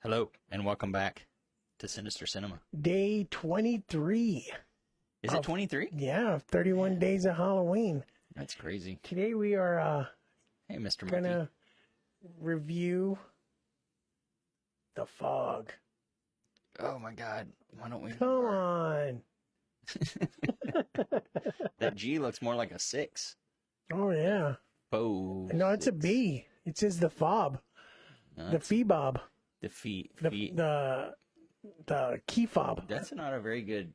Hello, and welcome back to Sinister Sinema. Day 23. Is it 23? Yeah, 31 days of Halloween. That's crazy. Today we are Hey, Mr. going Monkey. to review The Fog. Oh my God. Why don't we? Come on. That G looks more like a 6. Oh, yeah. Oh. No, it's a B. It says the fob. No, The feebob. the feet. The key fob. That's not a very good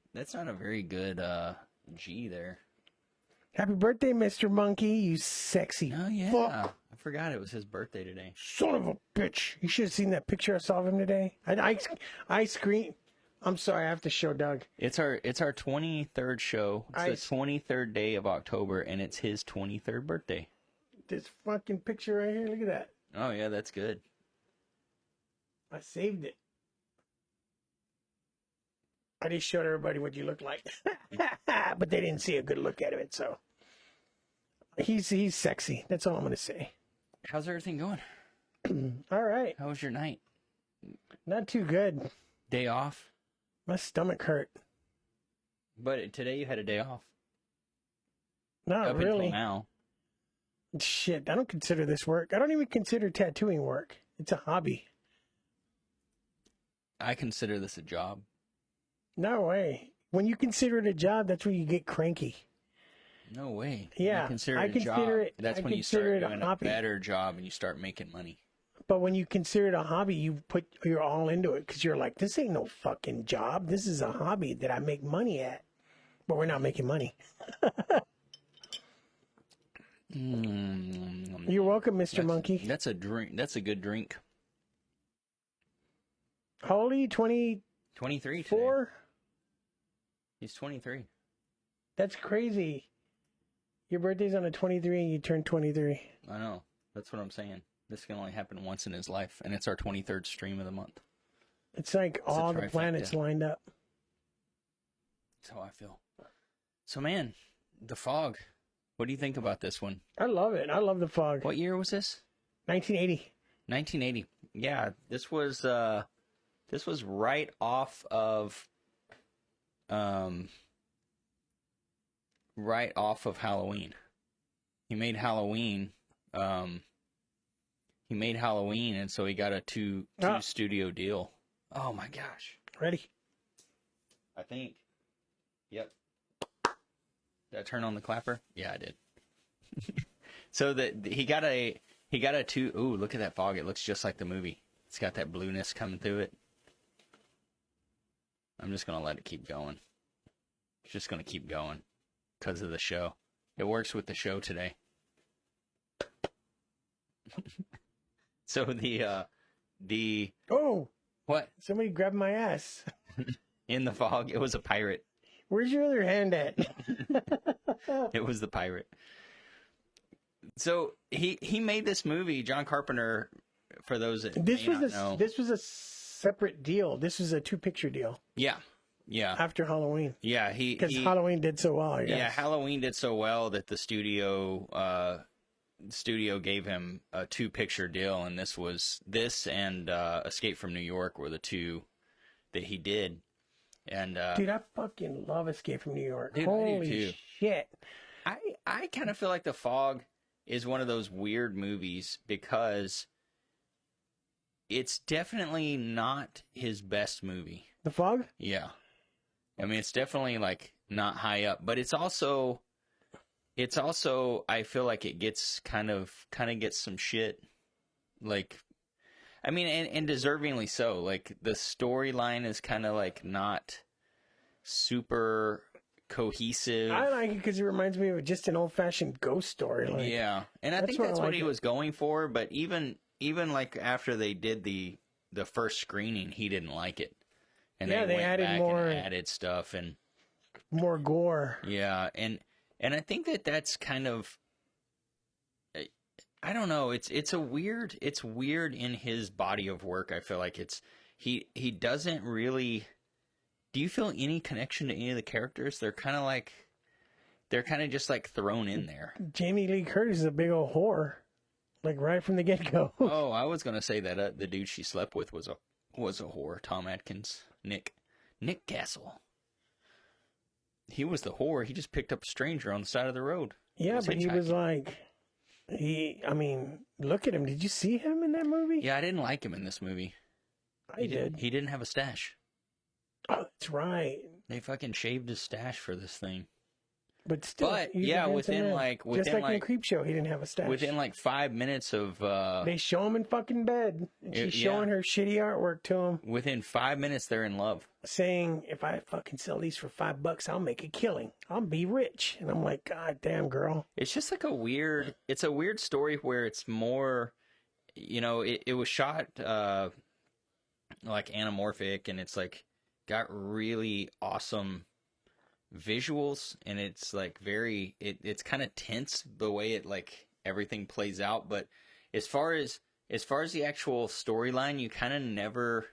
G there. Happy birthday, Mr. Monkey, you sexy Oh yeah. fuck. I forgot it was his birthday today. Son of a bitch. You should have seen that picture I saw of him today. I screened. I'm sorry, I have to show Doug. It's our 23rd show. It's the 23rd day of October, and it's his 23rd birthday. This fucking picture right here, look at that. Oh yeah, that's good. I saved it. I just showed everybody what you look like. But they didn't see a good look at it, so. He's sexy. That's all I'm going to say. How's everything going? All right. How was your night? Not too good. Day off? My stomach hurt. But today you had a day off. Not Up really. until now. Shit, I don't consider this work. I don't even consider tattooing work. It's a hobby. I consider this a job. No way. When you consider it a job, that's when you get cranky. No way. Yeah, You consider I it a job. consider it- That's I when you consider start it a doing a hobby. better job and you start making money. But when you consider it a hobby, you're all into it because you're like, this ain't no fucking job. This is a hobby that I make money at. But we're not making money. You're welcome, Mr. Monkey. That's a drink. That's a good drink. How old are you? 24? 23 today. He's 23. That's crazy. Your birthday's on the 23 and you turn 23. I know. That's what I'm saying. This can only happen once in his life, and it's our 23rd stream of the month. It's like all the trifecta. planets lined up. That's how I feel. So, man, The Fog. What do you think about this one? I love it. I love The Fog. What year was this? 1980. 1980. Yeah, this was right off of Halloween. He made Halloween, and so he got a two studio deal. Oh my gosh. Ready? I think. Yep. Did I turn on the clapper? Yeah, I did. So he got a two. Ooh, look at that fog. It looks just like the movie. It's got that blueness coming through it. I'm just going to let it keep going. It's just going to keep going because of the show. It works with the show today. So the Oh, what? somebody grabbed my ass. In the fog, it was a pirate. Where's your other hand at? It was the pirate. So he made this movie, John Carpenter, for those that This may was not know. this was a separate deal. This was a 2-picture deal Yeah. after Halloween. Yeah, Because Halloween did so well, I guess. Yeah, Halloween did so well that the studio gave him a 2-picture deal, and this and Escape from New York were the two that he did. And Dude, I fucking love Escape from New York. Dude, I do Holy too. shit. I kind of feel like The Fog is one of those weird movies because it's definitely not his best movie. The Fog? Yeah. I mean, it's definitely like not high up, but it's also I feel like it gets kind of gets some shit. Like, I mean, and deservingly so. Like, the storyline is kind of like not super cohesive. I like it because it reminds me of just an old-fashioned ghost story. Like, Yeah, and I think why I that's what like he it. was going for. But even like after they did the first screening, he didn't like it, and Yeah, they went added back more- and added stuff, and more gore. yeah, and I think that's kind of, I don't know. It's weird in his body of work. I feel like he doesn't really. Do you feel any connection to any of the characters? They're kind of just like thrown in there. Jamie Lee Curtis is a big old whore. Like right from the get-go. Oh, I was going to say that the dude she slept with was a was a whore. Tom Atkins. Nick Castle. He was the whore. He just picked up a stranger on the side of the road. Yeah, but he was like, I mean, look at him. Did you see him in that movie? Yeah, I didn't like him in this movie. I did. He didn't have a stash. Oh, that's right. They fucking shaved his stash for this thing. But still, yeah, within like just like in Creep Show, he didn't have a stash. Within like 5 minutes of they show him in fucking bed, and she's showing her shitty artwork to him. Within 5 minutes, they're in love, saying, "If I fucking sell these for $5, I'll make a killing. I'll be rich." And I'm like, "God damn, girl." It's just like it's a weird story where it's more, you know, it was shot like anamorphic, and it's like got really awesome visuals, and it's like very it's kind of tense the way it like everything plays out, but as far as the actual storyline, you kind of never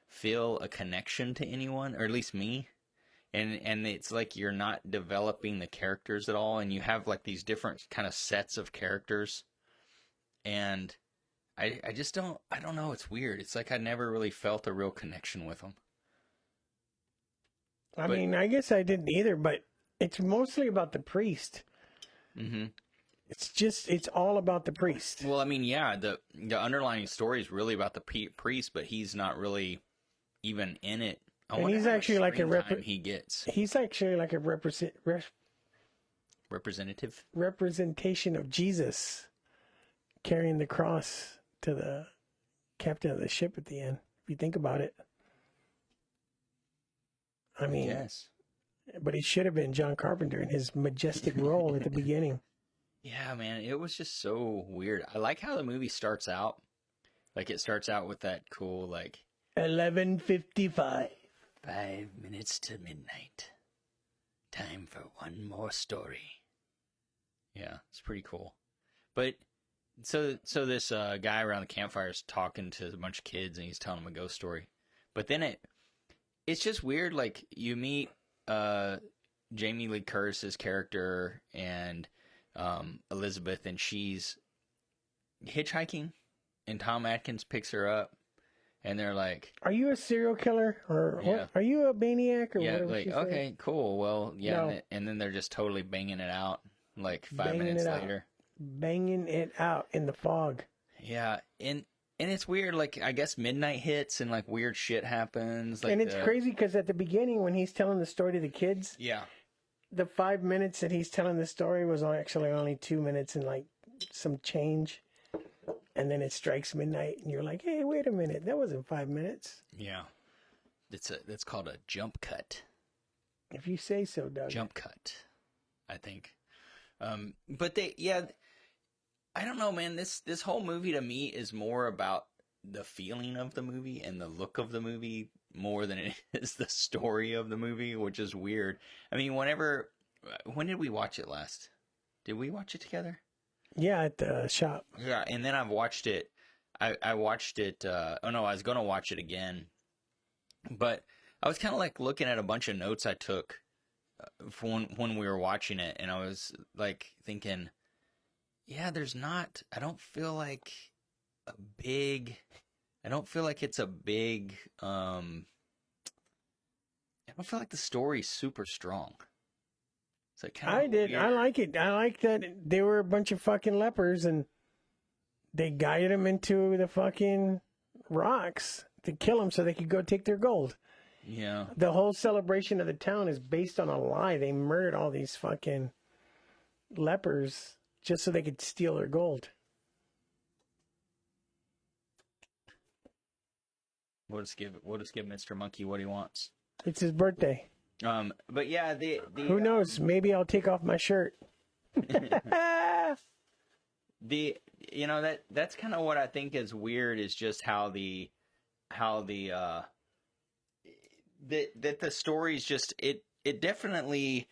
feel a connection to anyone, or at least me, and it's like you're not developing the characters at all, and you have like these different kind of sets of characters, and I just don't know, it's weird. It's like I never really felt a real connection with them. I mean, I guess I didn't either, but it's mostly about the priest. Mm-hmm. It's all about the priest. Well, I mean, yeah, the underlying story is really about the priest, but he's not really even in it. And he's actually like He's actually like a representative representation of Jesus carrying the cross to the captain of the ship at the end, if you think about it. I mean, yes. But he should have been John Carpenter in his majestic role at the beginning. Yeah, man, it was just so weird. I like how the movie starts out. Like, it starts out with that cool, like... 11:55. 5 minutes to midnight. Time for one more story. Yeah, it's pretty cool. But, so this guy around the campfire is talking to a bunch of kids, and he's telling them a ghost story. But then it's just weird, like, you meet Jamie Lee Curtis's character and Elizabeth, and she's hitchhiking, and Tom Atkins picks her up, and they're like, "Are you a serial killer, or what? Are you a maniac, or whatever?" Like, okay, cool, well, yeah, no. And then they're just totally banging it out, like 5 minutes later. Banging it out in the fog. Yeah, and it's weird, like, I guess midnight hits and, like, weird shit happens. Like, and it's crazy because at the beginning when he's telling the story to the kids, yeah, the 5 minutes that he's telling the story was actually only 2 minutes and, like, some change. And then it strikes midnight and you're like, hey, wait a minute, that wasn't 5 minutes. Yeah. That's called a jump cut. If you say so, Doug. Jump cut, I think. But I don't know, man. This whole movie to me is more about the feeling of the movie and the look of the movie more than it is the story of the movie, which is weird. I mean, when did we watch it last? Did we watch it together? Yeah, at the shop. Yeah, and then I've watched it. I watched it. I was going to watch it again. But I was kind of like looking at a bunch of notes I took when we were watching it, and I was like thinking, yeah, I don't feel like it's a big, I don't feel like the story's super strong. It's like kind of weird. I like it. I like that they were a bunch of fucking lepers and they guided them into the fucking rocks to kill them so they could go take their gold. Yeah. The whole celebration of the town is based on a lie. They murdered all these fucking lepers just so they could steal their gold. We'll just give Mr. Monkey what he wants. It's his birthday. But yeah, who knows? Maybe I'll take off my shirt. That's kind of what I think is weird, is just how the story's just it definitely.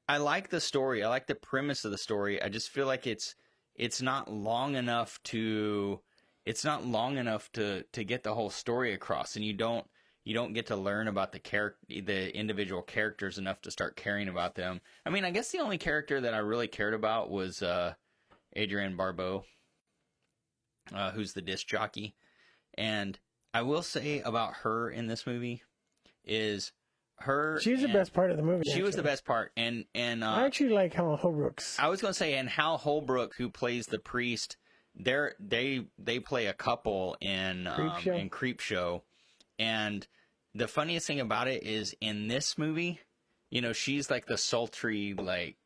I like the story. I like the premise of the story. I just feel like it's not long enough to get the whole story across, and you don't get to learn about the individual characters enough to start caring about them. I mean, I guess the only character that I really cared about was Adrienne Barbeau, who's the disc jockey. And I will say about her in this movie is her. She's the best part of the movie. She was the best part, and I actually like Hal Holbrook's. I was going to say, and Hal Holbrook, who plays the priest, they play a couple in Creepshow, and the funniest thing about it is in this movie, you know, she's like the sultry like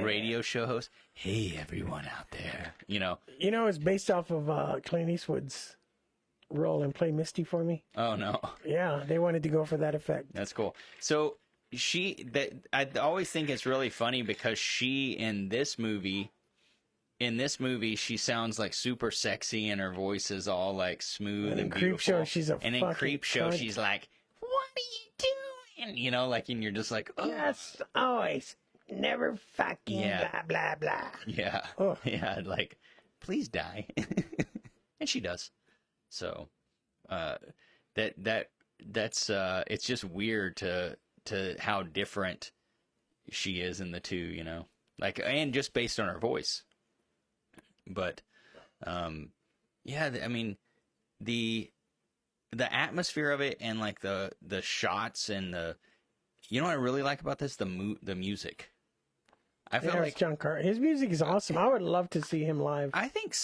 radio show host. Hey everyone out there, you know. You know, it's based off of Clint Eastwood's role in Play Misty for Me. Oh no. Yeah, they wanted to go for that effect. That's cool. So I always think it's really funny because she in this movie she sounds like super sexy and her voice is all like smooth and beautiful. Creepshow, she's a and in Creepshow she's like, "What are you doing?" You know, like, and you're just like, "Oh, yes, always, never fucking blah blah blah." Yeah, yeah, like, please die, and she does. So, that's it's just weird to how different she is in the two, you know, like, and just based on her voice. But, yeah, I mean, the atmosphere of it and like the shots and you know what I really like about this? The music. I feel like John Carter. His music is awesome. I would love to see him live. I think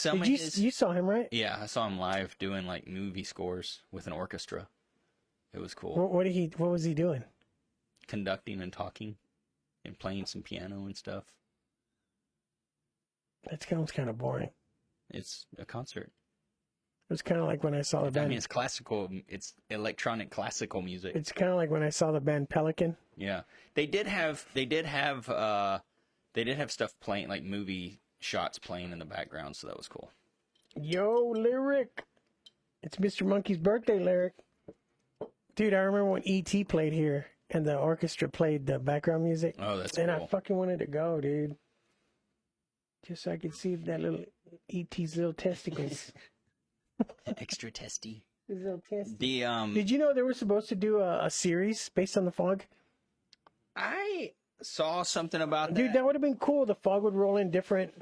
you saw him, right? Yeah, I saw him live doing like movie scores with an orchestra. It was cool. What was he doing? Conducting and talking and playing some piano and stuff. That sounds kind of boring. It's a concert. It was kind of like when I saw the band. I mean, it's classical. It's electronic classical music. It's kind of like when I saw the band Pelican. Yeah, they did have stuff playing, like movie shots playing in the background, so that was cool. Yo, Lyric. It's Mr. Monkey's birthday, Lyric. Dude, I remember when E.T. played here and the orchestra played the background music. Oh, that's cool. And I fucking wanted to go, dude. Just so I could see that little E.T.'s little testicles. Extra testy. His little testy. The Did you know they were supposed to do a series based on the fog? I saw something about that. Dude, that would have been cool. The fog would roll in different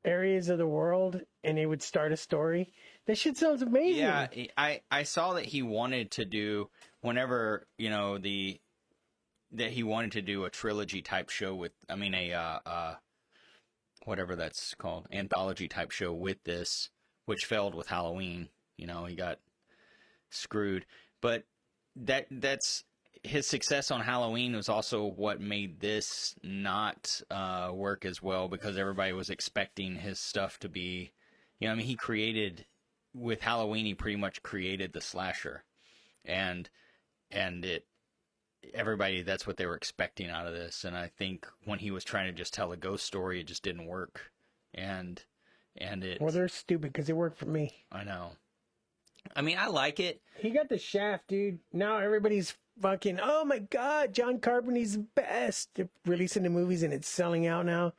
areas of the world and it would start a story. That shit sounds amazing. Yeah, I saw that he wanted to do, whenever, you know, that he wanted to do a trilogy type show with, I mean, whatever that's called, anthology type show with this, which failed with Halloween. You know, he got screwed. But that's his success on Halloween was also what made this not work as well, because everybody was expecting his stuff to be, you know, I mean, with Halloween, he pretty much created the slasher, and everybody, that's what they were expecting out of this. And I think when he was trying to just tell a ghost story, it just didn't work. And well, they're stupid because it worked for me. I know. I mean, I like it. He got the shaft, dude. Now everybody's fucking, oh my God, John Carpenter's the best. They're releasing the movies and it's selling out now.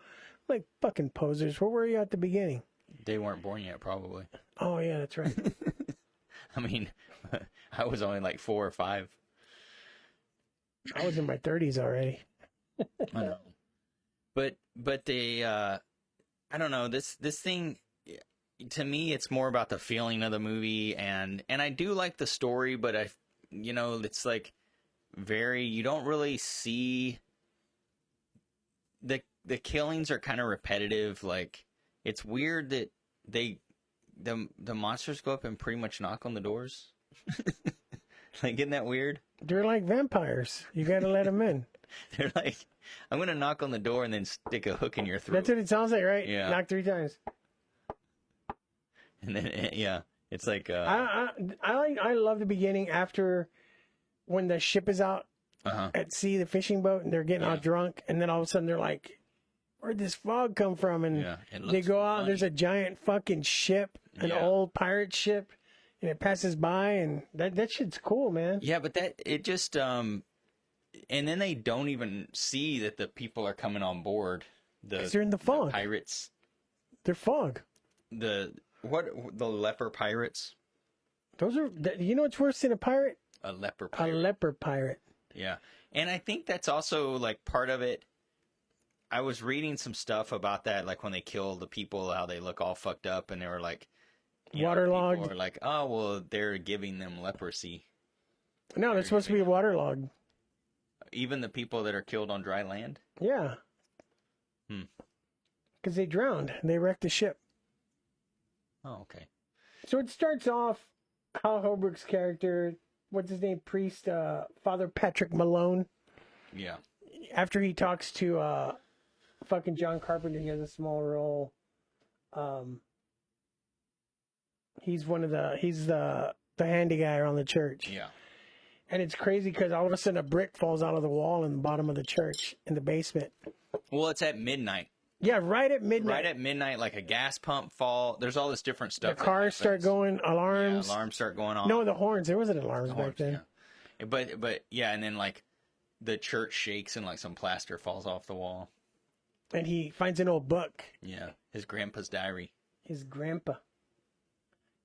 Like fucking posers. Where were you at the beginning? They weren't born yet, probably. Oh, yeah, that's right. I mean, I was only like 4 or 5. I was in my 30s already. I know. But they, I don't know, this thing, to me, it's more about the feeling of the movie, and I do like the story, but you know, it's like you don't really see the killings are kind of repetitive. Like, it's weird that the monsters go up and pretty much knock on the doors. Like, isn't that weird? They're like vampires. You got to let them in. They're like, I'm going to knock on the door and then stick a hook in your throat. That's what it sounds like, right? Yeah. Knock 3 times. And then, yeah, it's like... I love the beginning after when the ship is out at sea, the fishing boat, and they're getting all drunk. And then all of a sudden they're like, where'd this fog come from? And they go out and there's a giant fucking ship, an old pirate ship. And it passes by, and that shit's cool, man. Yeah, but it just, and then they don't even see that the people are coming on board. Because they're in the fog. The pirates. They're fog. The leper pirates? Those are, you know what's worse than a pirate? A leper pirate. A leper pirate. Yeah. And I think that's also, like, part of it. I was reading some stuff about that, like when they kill the people, how they look all fucked up, and they were like, waterlogged. People are like, oh, well, they're giving them leprosy. No, they're supposed to be waterlogged. Even the people that are killed on dry land? Yeah. Because they drowned. They wrecked the ship. Oh, okay. So it starts off, Hal Holbrook's character, what's his name? Priest, Father Patrick Malone. Yeah. After he talks to fucking John Carpenter, he has a small role. He's the handy guy around the church. Yeah. And it's crazy because all of a sudden a brick falls out of the wall in the bottom of the church in the basement. Well, it's at midnight. Yeah, right at midnight. Right at midnight, like a gas pump fall. There's all this different stuff. The cars start going, alarms. Yeah, alarms start going on. No, the horns. There wasn't alarms back then. Yeah. But yeah, and then like the church shakes and like some plaster falls off the wall. And he finds an old book. Yeah, his grandpa's diary. His grandpa.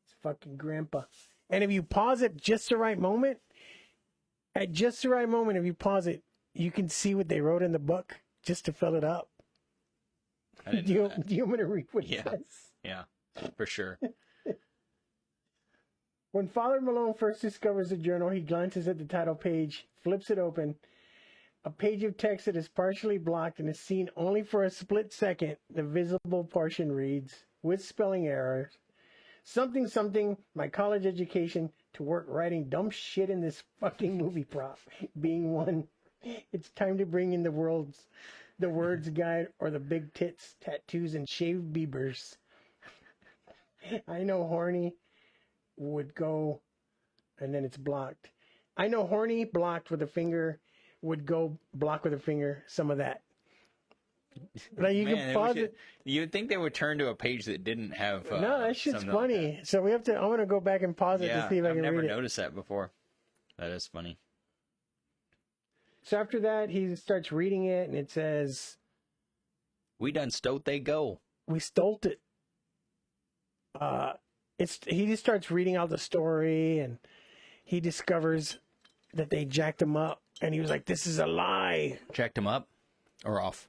His fucking grandpa. And if you pause it just the right moment, at just the right moment, if you pause it, you can see what they wrote in the book just to fill it up. Do you want me to read what it says? Yeah, for sure. When Father Malone first discovers the journal, he glances at the title page, flips it open. A page of text that is partially blocked and is seen only for a split second. The visible portion reads, with spelling errors, something, my college education to work writing dumb shit in this fucking movie prop. Being one, it's time to bring in the words guide or the big tits, tattoos, and shaved beavers. I know horny would go, and then it's blocked. I know horny blocked with a finger would go block with a finger some of that. Like you can pause it. You'd think they would turn to a page that didn't have. No, that shit's funny. Like that. So we have to. I'm gonna go back and pause it to see if I can read it. I've never noticed that before. That is funny. So after that, he starts reading it, and it says, "We done stole they go. We stole it." He just starts reading out the story, and he discovers that they jacked him up, and he was like, "This is a lie." Jacked him up, or off?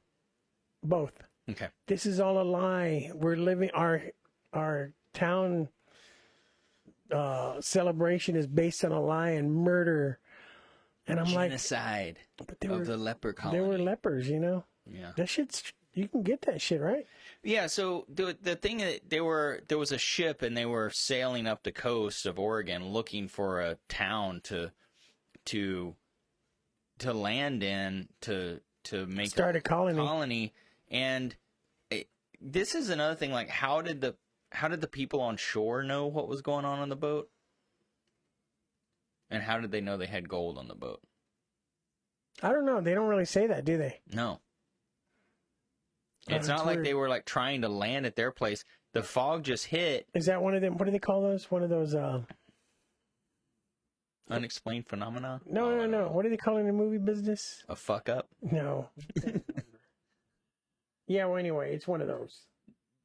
Both. Okay. This is all a lie. We're living our town celebration is based on a lie and murder. And I'm genocide of the leper colony. They were lepers, you know? Yeah. That shit's, you can get that shit, right? Yeah, so the thing that there was a ship and they were sailing up the coast of Oregon looking for a town to land in to make start a colony. And this is another thing, like how did the people on shore know what was going on the boat? And how did they know they had gold on the boat? I don't know. They don't really say that, do they? No. It's not like they were like trying to land at their place. The fog just hit. Is that one of them? What do they call those? One of those unexplained phenomena? No. What do they call it in the movie business? A fuck up? No. Yeah, well, anyway, it's one of those.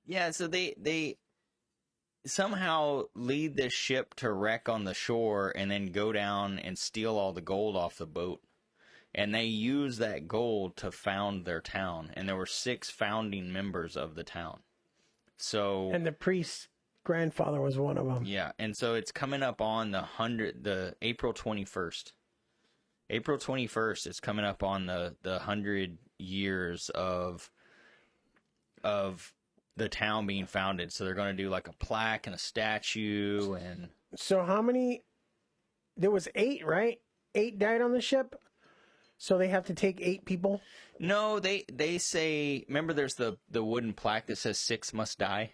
Yeah, so they somehow lead this ship to wreck on the shore and then go down and steal all the gold off the boat. And they use that gold to found their town. And there were 6 founding members of the town. So and the priest's grandfather was one of them. Yeah, and so it's coming up on the April 21st. April 21st is coming up on the 100 years of the town being founded. So they're going to do like a plaque and a statue. And so how many? There was 8, right? 8 died on the ship. So they have to take 8 people? No, they say, remember there's the wooden plaque that says 6 must die?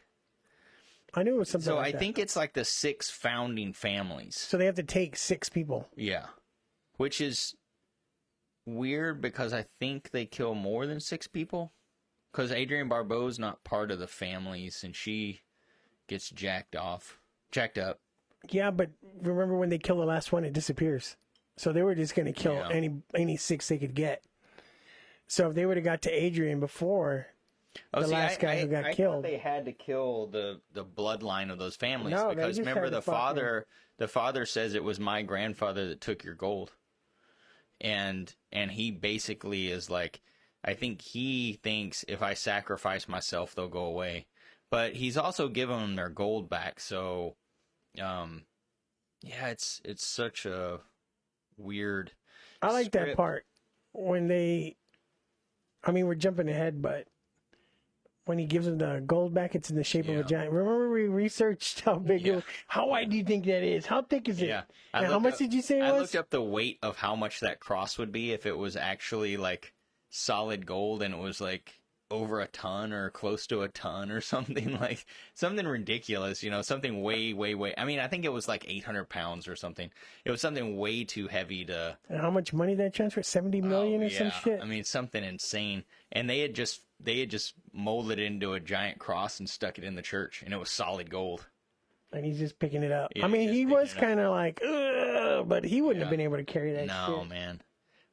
I knew it was something so like I think it's like the 6 founding families. So they have to take 6 people. Yeah. Which is weird because I think they kill more than 6 people. Because Adrienne Barbeau's not part of the families and she gets jacked up. Yeah, but remember when they kill the last one, it disappears. So they were just going to kill any 6 they could get. So if they would have got to Adrienne before last guy who got killed. I thought they had to kill the bloodline of those families. No, because remember the father says it was my grandfather that took your gold. And he basically is like, I think he thinks if I sacrifice myself, they'll go away. But he's also giving them their gold back. So, yeah, it's such a weird. I like script. that part when they. I mean, we're jumping ahead, but when he gives them the gold back, it's in the shape of a giant. Remember, we researched how big it was. How wide do you think that is? How thick is it? Yeah. And how much did you say it was? I looked up the weight of how much that cross would be if it was actually like solid gold, and it was like over a ton or close to a ton or something, like something ridiculous, something way, way, way. I mean, I think it was like 800 pounds or something. It was something way too heavy to. And how much money that transferred? 70 million or some shit? I mean, something insane. And they had just molded it into a giant cross and stuck it in the church, and it was solid gold. And he's just picking it up. Yeah, I mean, he was kind of like, ugh, but he wouldn't have been able to carry that shit. No, man.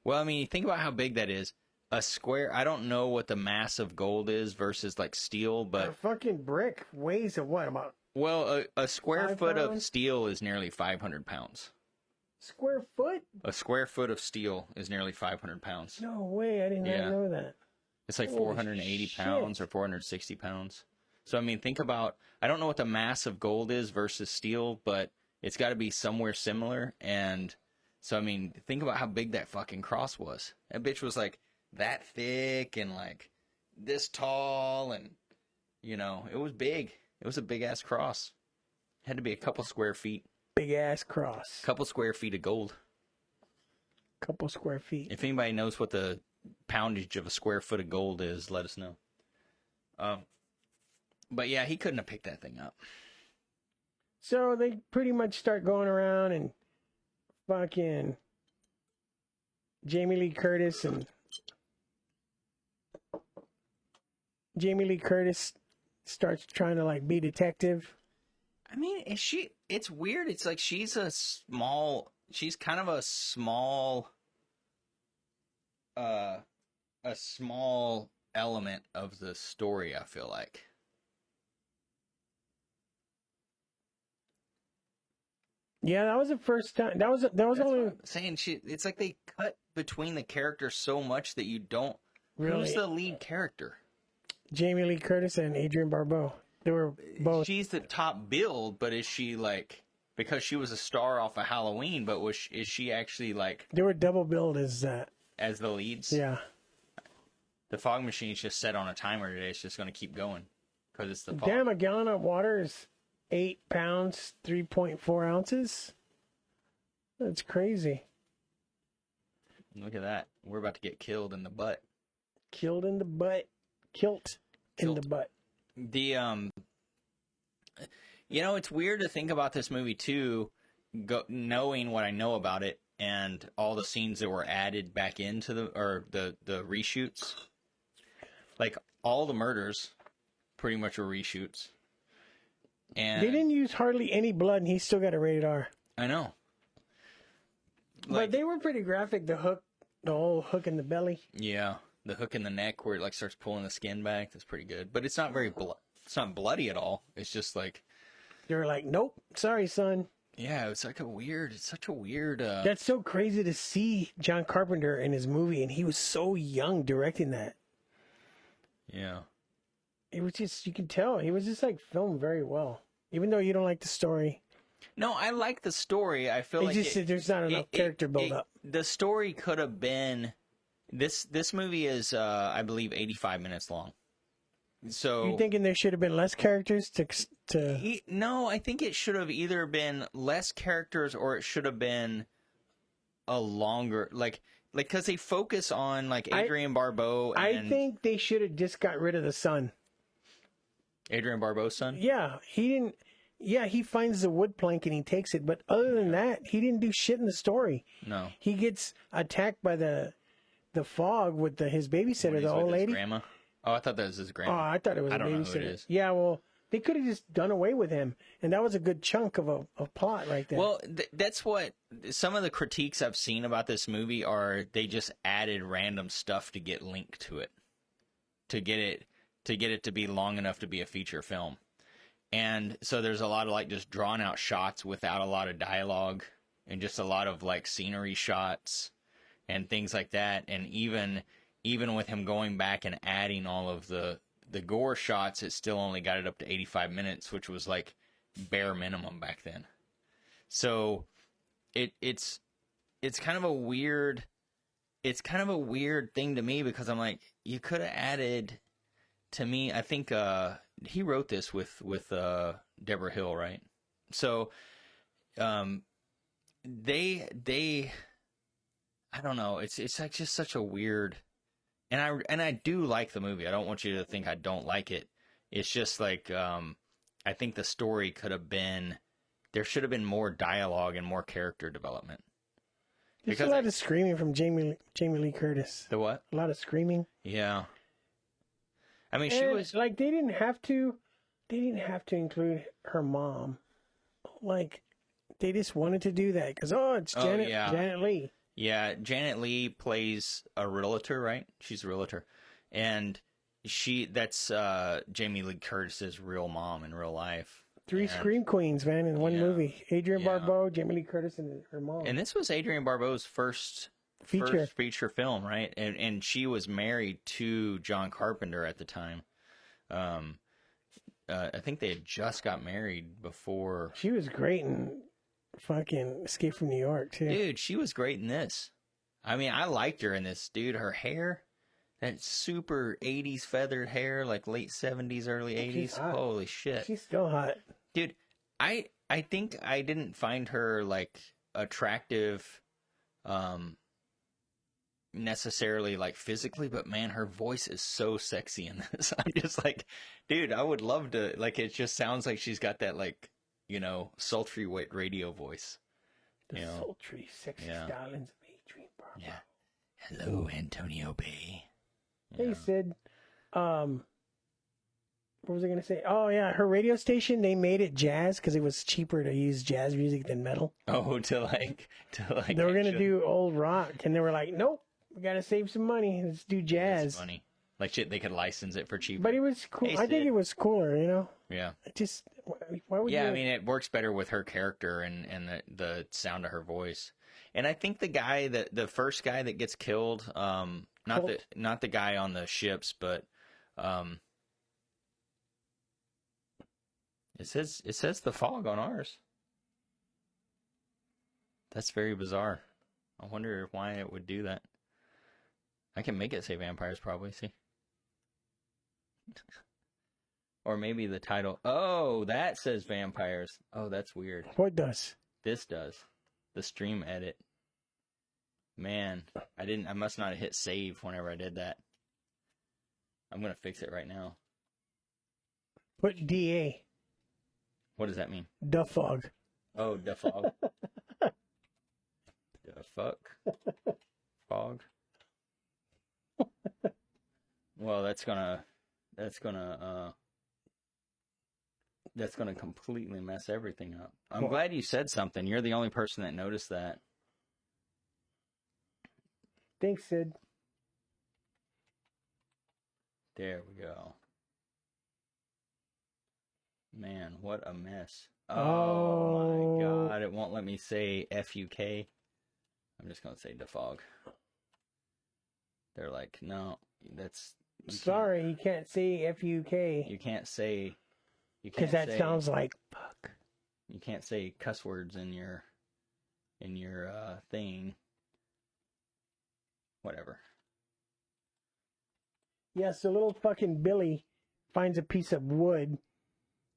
Well, I mean, think about how big that is. A square, I don't know what the mass of gold is versus like steel, but a fucking brick weighs about? Well, a square foot pounds? of steel is nearly 500 pounds. Square foot? A square foot of steel is nearly 500 pounds. No way, I did not know that. It's like 480 shit. pounds or 460 pounds. So, I mean, think about, I don't know what the mass of gold is versus steel, but it's got to be somewhere similar. And so, I mean, think about how big that fucking cross was. That bitch was like that thick and like this tall, and it was big. It was a big ass cross. Had to be a couple square feet. Big ass cross. Couple square feet of gold. Couple square feet. If anybody knows what the poundage of a square foot of gold is, let us know. But yeah, he couldn't have picked that thing up. So they pretty much start going around, and fucking Jamie Lee Curtis starts trying to like be detective. I mean, it's weird. It's like she's kind of a small element of the story, I feel like. Yeah, that was the first time. That was That's only what I'm saying. It's like they cut between the characters so much that you don't. Really? Who's the lead character? Jamie Lee Curtis and Adrienne Barbeau. They were both. She's the top billed, but is she like, because she was a star off of Halloween? But is she actually like? They were double billed as the leads. Yeah. The fog machine's just set on a timer today. It's just going to keep going because it's the fog. Damn, a gallon of water is 8 pounds, 3.4 ounces. That's crazy. Look at that. We're about to get killed in the butt. Killed in the butt. Kilt in the butt. It's weird to think about this movie too, knowing what I know about it and all the scenes that were added back into the reshoots. Like all the murders pretty much were reshoots. And they didn't use hardly any blood, and he still got a rated R. I know. But they were pretty graphic. The whole hook in the belly. Yeah, the hook in the neck where it like starts pulling the skin back. That's pretty good. But it's not very it's not bloody at all. It's just like they're like, nope, sorry, son. Yeah, it's such a weird. That's so crazy to see John Carpenter in his movie, and he was so young directing that. Yeah. It was just, you can tell, he was just like filmed very well. Even though you don't like the story. No, I like the story. I feel there's not enough character build up. The story could have been, this movie is, I believe, 85 minutes long. So you thinking there should have been less characters No, I think it should have either been less characters or it should have been a longer, because they focus on like Adrienne Barbeau. I think they should have just got rid of the son. Adrienne Barbeau's son? Yeah, he didn't. Yeah, he finds the wood plank and he takes it, but other than that, he didn't do shit in the story. No. He gets attacked by the fog with his babysitter, the old lady. His grandma? Oh, I thought that was his grandma. Oh, I thought it was a babysitter. I don't know who it is. Yeah, well, they could have just done away with him, and that was a good chunk of a plot right there. Well, that's what some of the critiques I've seen about this movie are. They just added random stuff to get linked to it, to get it to be long enough to be a feature film. And so there's a lot of like just drawn out shots without a lot of dialogue and just a lot of like scenery shots and things like that. And even even with him going back and adding all of the gore shots, it still only got it up to 85 minutes, which was like bare minimum back then. So it's kind of a weird thing to me, because I'm like, you could have added, to me, I think he wrote this with Deborah Hill, right? So they I don't know, it's like just such a weird, and I do like the movie. I don't want you to think I don't like it. It's just like I think the story could have been, there should have been more dialogue and more character development. There's a lot of screaming from Jamie Lee Curtis. The what? A lot of screaming. Yeah. I mean, and she was like, they didn't have to include her mom. Like, they just wanted to do that because it's Janet Leigh. Yeah, Janet Leigh plays a realtor, right? She's a realtor, and that's Jamie Lee Curtis's real mom in real life. Three scream queens, man, in one movie. Adrienne Barbeau, Jamie Lee Curtis, and her mom. And this was Adrienne Barbeau's first feature film, right? And she was married to John Carpenter at the time. I think they had just got married before. She was great in fucking Escape from New York, too. Dude, she was great in this. I mean, I liked her in this, dude. Her hair, that super 80s feathered hair, like late 70s, early 80s. Holy shit. She's still hot. Dude, I think I didn't find her, like, attractive necessarily, like, physically, but man, her voice is so sexy in this. I'm just like, dude, I would love to, like, it just sounds like she's got that, like, you know, sultry white radio voice. The sultry, sexy stylings of Adrienne Barbeau. Yeah. Hello, Antonio Bay. Hey, Sid. What was I going to say? Oh, yeah, her radio station, they made it jazz because it was cheaper to use jazz music than metal. Oh, to like. They were going to do old rock, and they were like, nope, we got to save some money. Let's do jazz. That's funny. Like, shit, they could license it for cheaper. But it was cool. Hey, I think it was cooler, you know? Yeah. Why would you? I mean, it works better with her character and the sound of her voice. And I think the first guy that gets killed, not the guy on the ships, but it says the fog on ours. That's very bizarre. I wonder why it would do that. I can make it say vampires, probably. See. Or maybe the title. Oh, that says vampires. Oh, that's weird. What does? This does. The stream edit. Man, I must not have hit save whenever I did that. I'm going to fix it right now. Put DA. What does that mean? The fog. Oh, the fog. The fuck? Fog? Well, that's gonna completely mess everything up. I'm glad you said something. You're the only person that noticed that. Thanks, Sid. There we go. Man, what a mess. Oh my God. It won't let me say FUK. I'm just going to say defog. They're like, no, that's... Sorry, you can't say FUK. You can't say... Because that sounds like fuck. You can't say cuss words in your thing. Whatever. Yeah, so little fucking Billy finds a piece of wood,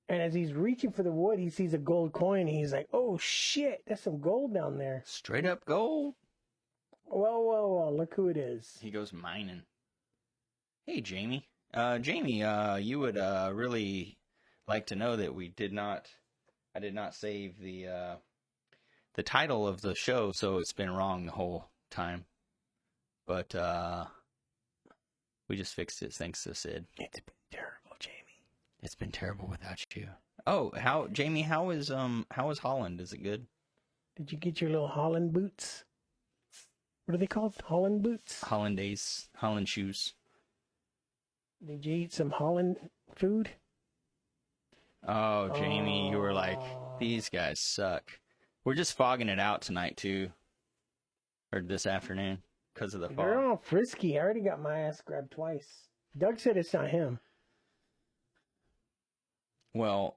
and as he's reaching for the wood, he sees a gold coin, and he's like, oh shit, there's some gold down there. Straight up gold. Well, look who it is. He goes mining. Hey, Jamie. Jamie, you would really like to know that I did not save the title of the show, so it's been wrong the whole time. But we just fixed it thanks to Sid. It's been terrible, Jamie. It's been terrible without you. Oh, Jamie, how is Holland? Is it good? Did you get your little Holland boots? What are they called? Holland boots? Holland shoes. Did you eat some Holland food? Oh, Jamie, you were like, these guys suck. We're just fogging it out tonight, too. Or this afternoon. because of the fog. They're all frisky. I already got my ass grabbed twice. Doug said it's not him. Well,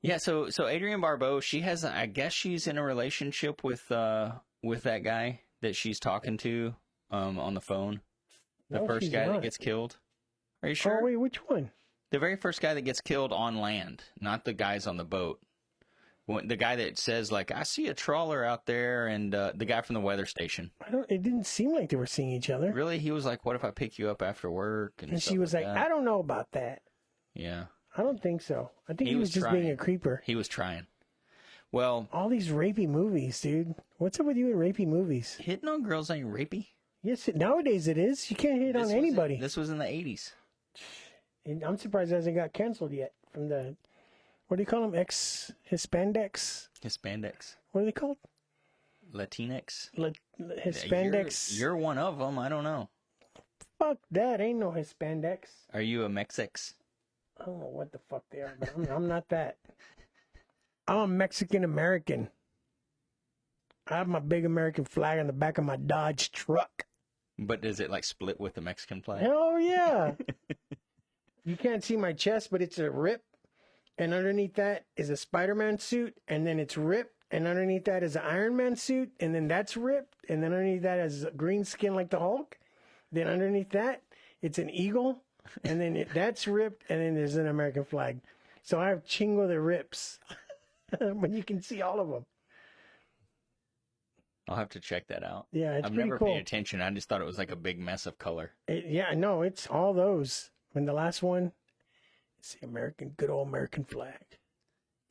yeah. So Adrienne Barbeau, she has, I guess she's in a relationship with that guy that she's talking to, on the phone. The first guy that gets killed. Are you sure? Oh wait, which one? The very first guy that gets killed on land, not the guys on the boat. The guy that says, like, I see a trawler out there, and the guy from the weather station. It didn't seem like they were seeing each other. Really? He was like, what if I pick you up after work? And she was like, I don't know about that. Yeah. I don't think so. I think he was just being a creeper. He was trying. Well. All these rapey movies, dude. What's up with you in rapey movies? Hitting on girls ain't rapey. Yes, nowadays it is. You can't hit on anybody. This was in the 80s. And I'm surprised it hasn't got canceled yet from the... What do you call them? Hispandex? Hispandex. What are they called? Latinx? Hispandex. You're one of them. I don't know. Fuck that. Ain't no Hispandex. Are you a Mexix? I don't know what the fuck they are, but I'm not that. I'm a Mexican-American. I have my big American flag on the back of my Dodge truck. But does it, like, split with the Mexican flag? Hell yeah. You can't see my chest, but it's a rip. And underneath that is a Spider-Man suit, and then it's ripped, and underneath that is an Iron Man suit, and then that's ripped, and then underneath that is green skin like the Hulk. Then underneath that, it's an eagle, and then that's ripped, and then there's an American flag. So I have chingo the rips, but you can see all of them. I'll have to check that out. Yeah, it's I've pretty never cool. paid attention. I just thought it was like a big mess of color. Yeah, no, it's all those. And the last one, it's the good old American flag.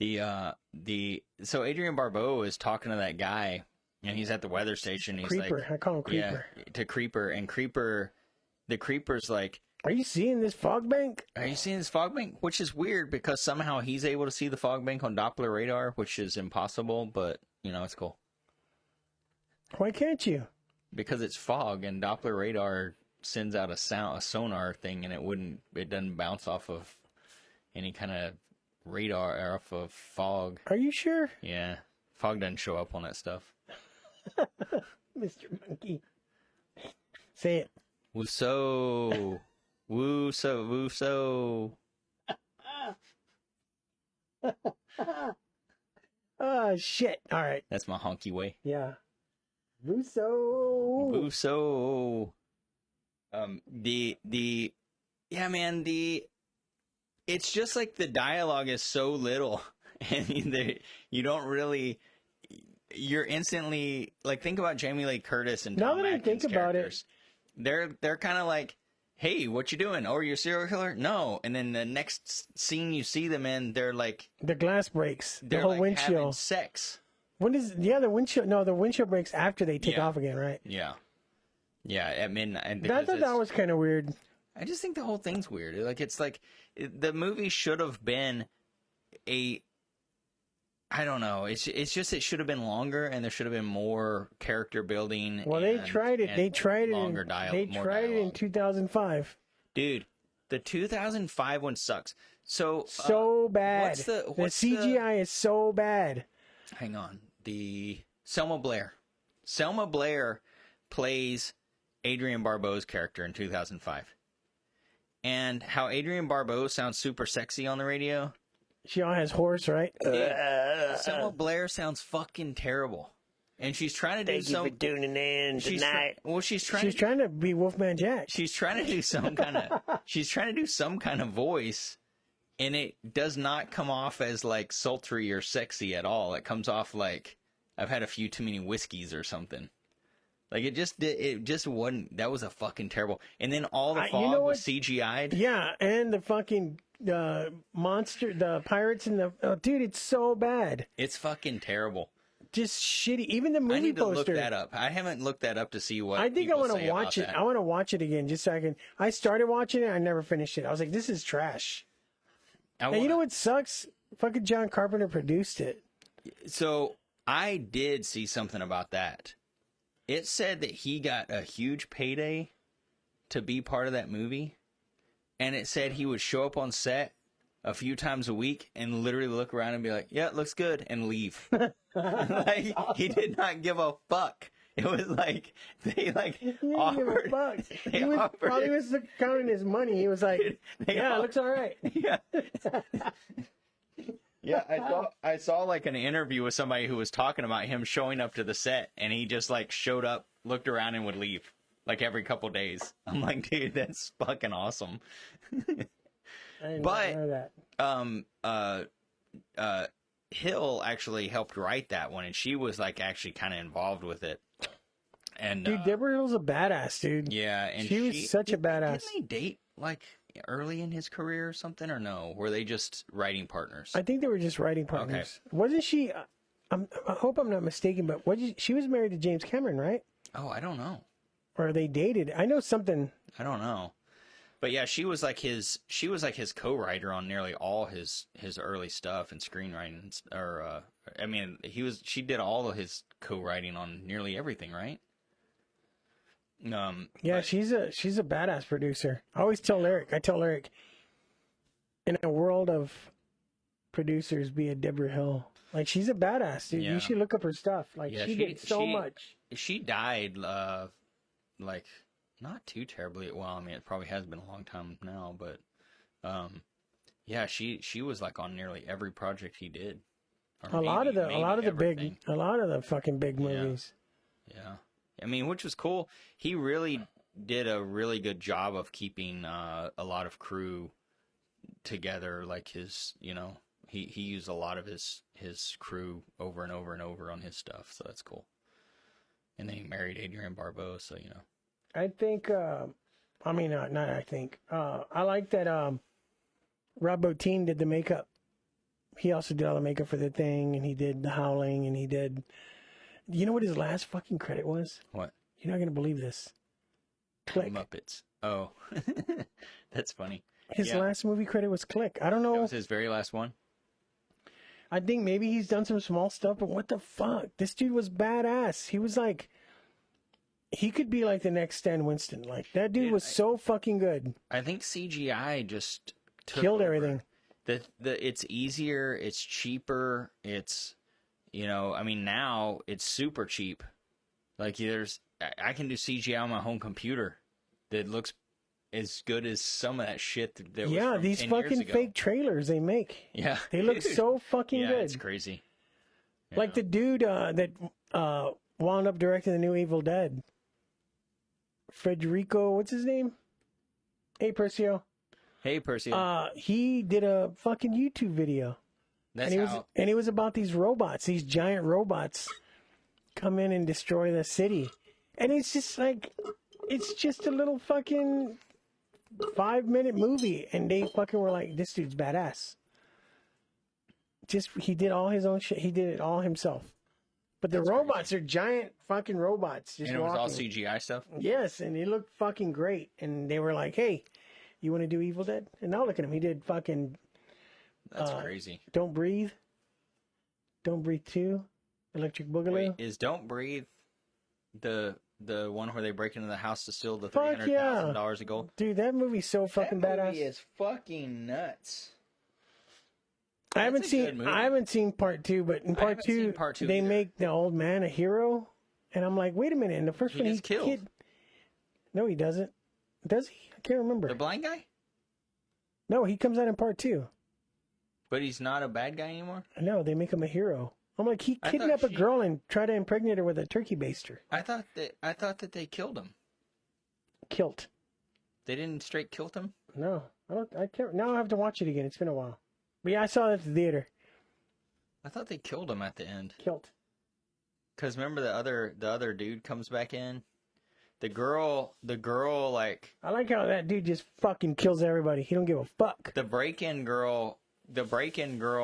So Adrienne Barbeau is talking to that guy, and he's at the weather station. He's Creeper. like, I call him Creeper. Yeah, to Creeper, and the Creeper's like, are you seeing this fog bank? Are you seeing this fog bank? Which is weird because somehow he's able to see the fog bank on Doppler radar, which is impossible, but it's cool. Why can't you? Because it's fog, and Doppler radar sends out a sonar thing, and it doesn't bounce off of any kind of radar or off of fog. Are you sure? Yeah. Fog doesn't show up on that stuff. Mr. Monkey. Say it. Woo-so. Woo-so. Woo-so. Oh, shit. All right. That's my honky way. Yeah. Woo-so. Woo-so. Yeah, man, it's just like the dialogue is so little, and you don't really, you're instantly, like, think about Jamie Lee Curtis and Tom Atkins characters. They're kind of like, hey, what you doing? Oh, you're a serial killer? No. And then the next scene you see them in, they're like, the glass breaks. The they're whole like windshield. having sex. The windshield? No, the windshield breaks after they take off again, right? Yeah. Yeah, at midnight. I thought that was kind of weird. I just think the whole thing's weird. Like, it's like the movie should have been I don't know. It's just it should have been longer, and there should have been more character building. Well, they tried it. They tried it. They tried it in 2005. Dude, the 2005 one sucks. So bad. The CGI is so bad. Hang on. The Selma Blair. Selma Blair plays Adrienne Barbeau's character in 2005. And how Adrienne Barbeau sounds super sexy on the radio. She all has horse, right? Selma Blair sounds fucking terrible. And she's trying to do some... Thank you for tuning in tonight. She's trying to be Wolfman Jack. She's trying to do some kind of... she's trying to do some kind of voice, and it does not come off as, like, sultry or sexy at all. It comes off like, I've had a few too many whiskeys or something. Like, it just wasn't... That was a fucking terrible... And then all the fog was CGI'd. Yeah, and the fucking... monster, the pirates, and the... Oh, dude, it's so bad. It's fucking terrible. Just shitty. Even the movie poster. I need to look that up. I haven't looked that up to see what I think I want to watch it. That. I want to watch it again just so I can... I started watching it. I never finished it. I was like, this is trash. And you know what sucks? Fucking John Carpenter produced it. So, I did see something about that. It said that he got a huge payday to be part of that movie. And it said he would show up on set a few times a week and literally look around and be like, yeah, it looks good, and leave. Like, he did not give a fuck. It was like they like He didn't offered. give a fuck. They He was, offered. while he was counting his money, he was like, "Yeah, it looks all right." Yeah. Yeah, I saw like an interview with somebody who was talking about him showing up to the set, and he just like showed up, looked around, and would leave like every couple days. I'm like, dude, that's fucking awesome. I didn't But know that. Hill actually helped write that one, and she was like actually kind of involved with it. And Dude, Deborah Hill's a badass, dude. yeah, and she was such a badass. Didn't they date like early in his career or something, or no? Were they just writing partners? I think they were just writing partners. Okay. Wasn't she? I hope I'm not mistaken, but she was married to James Cameron, right? Oh, I don't know. Or they dated? I know something. I don't know. But yeah, she was like his co-writer on nearly all his early stuff and screenwriting. Or I mean, she did all of his co-writing on nearly everything, right? Yeah, but she's a badass producer. I always tell Eric, in a world of producers, be a Deborah Hill. Like, she's a badass, dude. Yeah. You should look up her stuff. Like, yeah, she did so much. She died, like, not too terribly. Well, I mean, it probably has been a long time now, but, yeah, she was like on nearly every project he did. A lot of the fucking big movies. Yeah. I mean, which was cool. He really did a really good job of keeping a lot of crew together. Like his, he used a lot of his crew over and over and over on his stuff. So that's cool. And then he married Adrienne Barbeau. So, I think, I like that Rob Bottin did the makeup. He also did all the makeup for The Thing, and he did The Howling, and he did... You know what his last fucking credit was? What? You're not going to believe this. Click. Muppets. Oh. That's funny. His last movie credit was Click. I don't know. That was his very last one? I think maybe he's done some small stuff, but what the fuck? This dude was badass. He was like... He could be like the next Stan Winston. Like, that dude was so fucking good. I think CGI just killed over. Everything. It's easier. It's cheaper. It's... I mean, now it's super cheap. Like, I can do CGI on my home computer that looks as good as some of that shit that was from these 10 fucking years ago. Fake trailers they make. Yeah. They look so fucking good. Yeah, it's crazy. Like the dude that wound up directing the new Evil Dead. Federico, what's his name? Hey, Percio. Hey, Percio. He did a fucking YouTube video. And it was about these robots, these giant robots come in and destroy the city. And it's just like, it's just a little fucking 5-minute movie. And they fucking were like, this dude's badass. He did all his own shit. He did it all himself. But the robots are giant fucking robots. And it was all CGI stuff? Yes, and it looked fucking great. And they were like, hey, you want to do Evil Dead? And now look at him. He did fucking... That's crazy. Don't Breathe. Don't Breathe 2. Electric Boogaloo. Wait, is Don't Breathe the one where they break into the house to steal the $300,000 of gold? Dude, that movie's so fucking badass. That movie is fucking nuts. I haven't seen part 2, but in part 2 they make the old man a hero, and I'm like, wait a minute. In the first one, he's killed. No, he doesn't. Does he? I can't remember. The blind guy? No, he comes out in part 2. But he's not a bad guy anymore? No, they make him a hero. I'm like, he kidnapped a girl and tried to impregnate her with a turkey baster. I thought that they killed him. Killed. They didn't straight kill him? No, I can't. Now I have to watch it again. It's been a while. But yeah, I saw it at the theater. I thought they killed him at the end. Killed. Because remember the other dude comes back in? The girl, like... I like how that dude just fucking kills everybody. He don't give a fuck. The break-in girl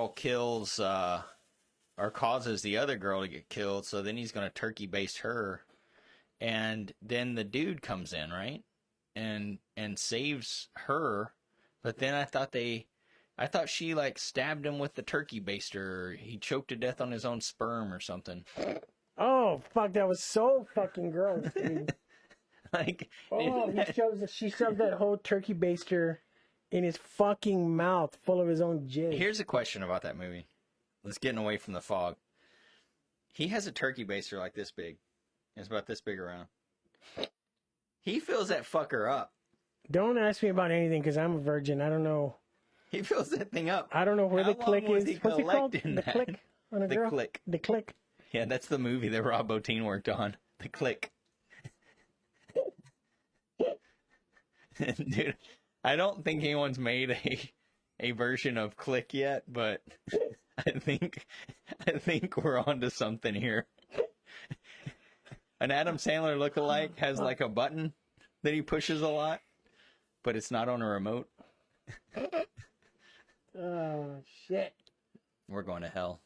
kills, or causes the other girl to get killed, so then he's going to turkey baste her. And then the dude comes in, right? And saves her. But then I thought she, like, stabbed him with the turkey baster, or he choked to death on his own sperm or something. Oh, fuck, that was so fucking gross, dude. Like... Oh, she shoved that whole turkey baster in his fucking mouth full of his own jizz. Here's a question about that movie. Let's get away from the fog. He has a turkey baster like this big, It's about this big around. He fills that fucker up. Don't ask me about anything because I'm a virgin. I don't know. He fills that thing up. I don't know where the click is. What's it called? The click on a girl? Click. The click. Yeah, that's the movie that Rob Bottin worked on. The Click. Dude, I don't think anyone's made a version of Click yet, but I think we're onto something here. An Adam Sandler lookalike has like a button that he pushes a lot, but it's not on a remote. Oh shit. We're going to hell.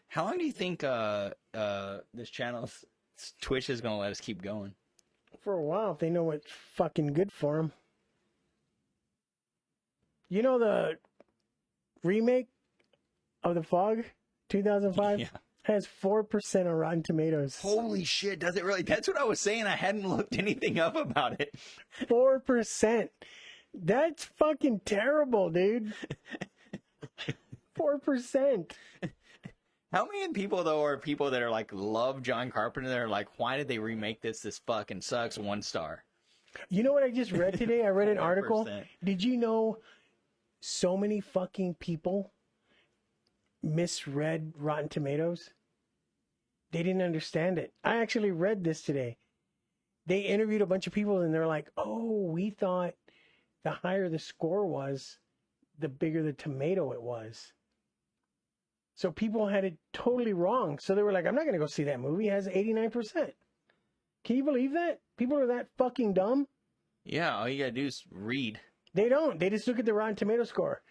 How long do you think this channel's Twitch is going to let us keep going? For a while, if they know what's fucking good for them. You know the remake of The Fog, 2005? Yeah. Has 4% on Rotten Tomatoes. Holy shit, does it really? That's what I was saying. I hadn't looked anything up about it. 4%. That's fucking terrible, dude. 4%. How many people, though, are people that are like, love John Carpenter? They're like, why did they remake this? This fucking sucks. 1 star. You know what I just read today? I read an article. Did you know so many fucking people misread Rotten Tomatoes? They didn't understand it. I actually read this today. They interviewed a bunch of people and they're like, oh, we thought the higher the score was, the bigger the tomato it was. So people had it totally wrong. So they were like, I'm not going to go see that movie. It has 89%. Can you believe that? People are that fucking dumb? Yeah, all you got to do is read. They don't. They just look at the Rotten Tomato score.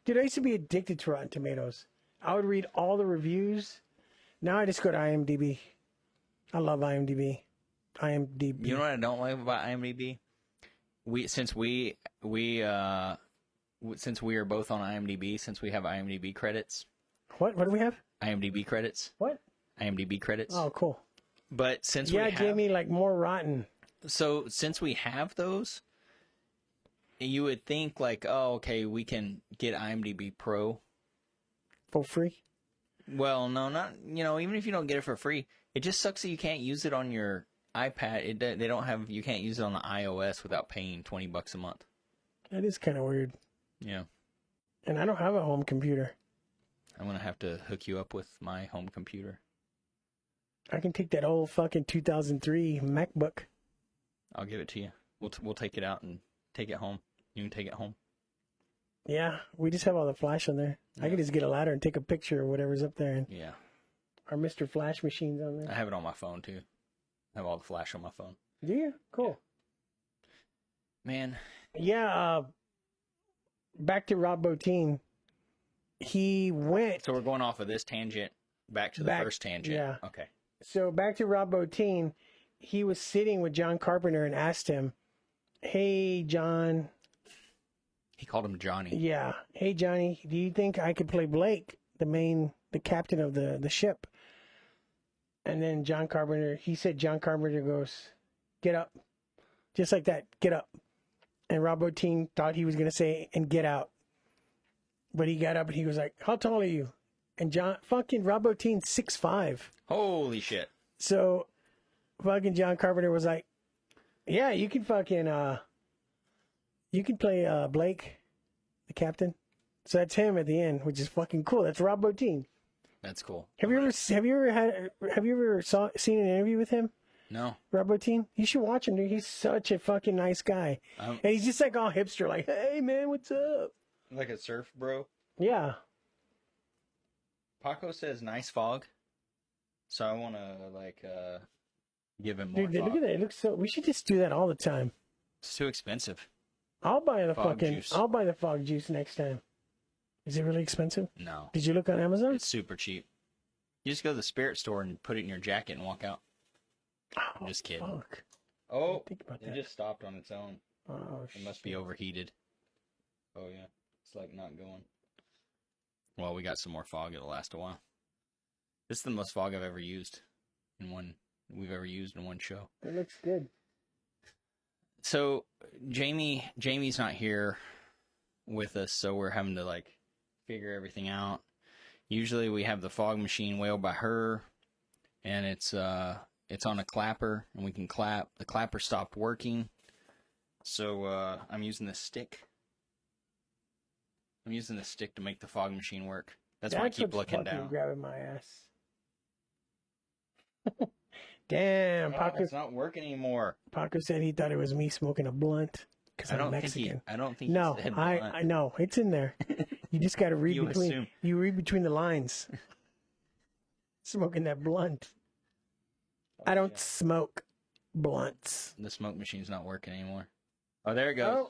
Dude, I used to be addicted to Rotten Tomatoes. I would read all the reviews. Now I just go to IMDb. I love IMDb. IMDb. You know what I don't like about IMDb? Since we are both on IMDb, since we have IMDb credits. What do we have? IMDb credits. What? IMDb credits. Oh, cool. But since it gave me like more rotten. So since we have those, you would think like, oh, okay, we can get IMDb Pro for free. Well, no, not, even if you don't get it for free, it just sucks that you can't use it on your iPad. You can't use it on the iOS without paying $20 a month. That is kind of weird. Yeah. And I don't have a home computer. I'm going to have to hook you up with my home computer. I can take that old fucking 2003 MacBook. I'll give it to you. We'll take it out and take it home. You can take it home. Yeah, we just have all the flash on there. Yeah. I can just get a ladder and take a picture of whatever's up there. And yeah. Our Mr. Flash machine's on there. I have it on my phone, too. I have all the flash on my phone. Do you? Cool. Yeah. Man. Yeah, back to Rob Bottin. He went... So we're going off of this tangent back to the first tangent. Yeah. Okay. So back to Rob Bottin. He was sitting with John Carpenter and asked him, hey, John... He called him Johnny. Yeah. Hey, Johnny, do you think I could play Blake, the captain of the ship? And then John Carpenter goes, get up. Just like that, get up. And Rob Bottin thought he was going to say, and get out. But he got up and he was like, how tall are you? And Rob Bottin's 6'5". Holy shit. So fucking John Carpenter was like, yeah, you can fucking, you can play Blake, the captain. So that's him at the end, which is fucking cool. That's Rob Bottin. That's cool. Have you ever seen an interview with him? No. Rob Bottin? You should watch him, dude. He's such a fucking nice guy. And he's just like all hipster, like, hey man, what's up? Like a surf bro? Yeah. Paco says nice fog. So I want to give him more. Dude, look at that. It looks so. We should just do that all the time. It's too expensive. I'll buy the fog juice next time. Is it really expensive? No. Did you look on Amazon? It's super cheap. You just go to the spirit store and put it in your jacket and walk out. Oh, I'm just kidding. Fuck. Oh, it just stopped on its own. Oh, it must be overheated. Oh, yeah. It's like not going. Well, we got some more fog. It'll last a while. This is the most fog I've ever used we've ever used in one show. It looks good. So Jamie's not here with us, so we're having to figure everything out. Usually we have the fog machine way by her, and it's it's on a clapper, and we can clap. The clapper stopped working, so I'm using this stick. I'm using this stick to make the fog machine work. That's why I keep looking down. Grabbing my ass. Damn, Paco. It's not working anymore. Paco said he thought it was me smoking a blunt because I'm Mexican. I don't think. No, he said blunt. I know it's in there. You just got to read between. You read between the lines. Smoking that blunt. I don't smoke blunts. The smoke machine's not working anymore. Oh, there it goes.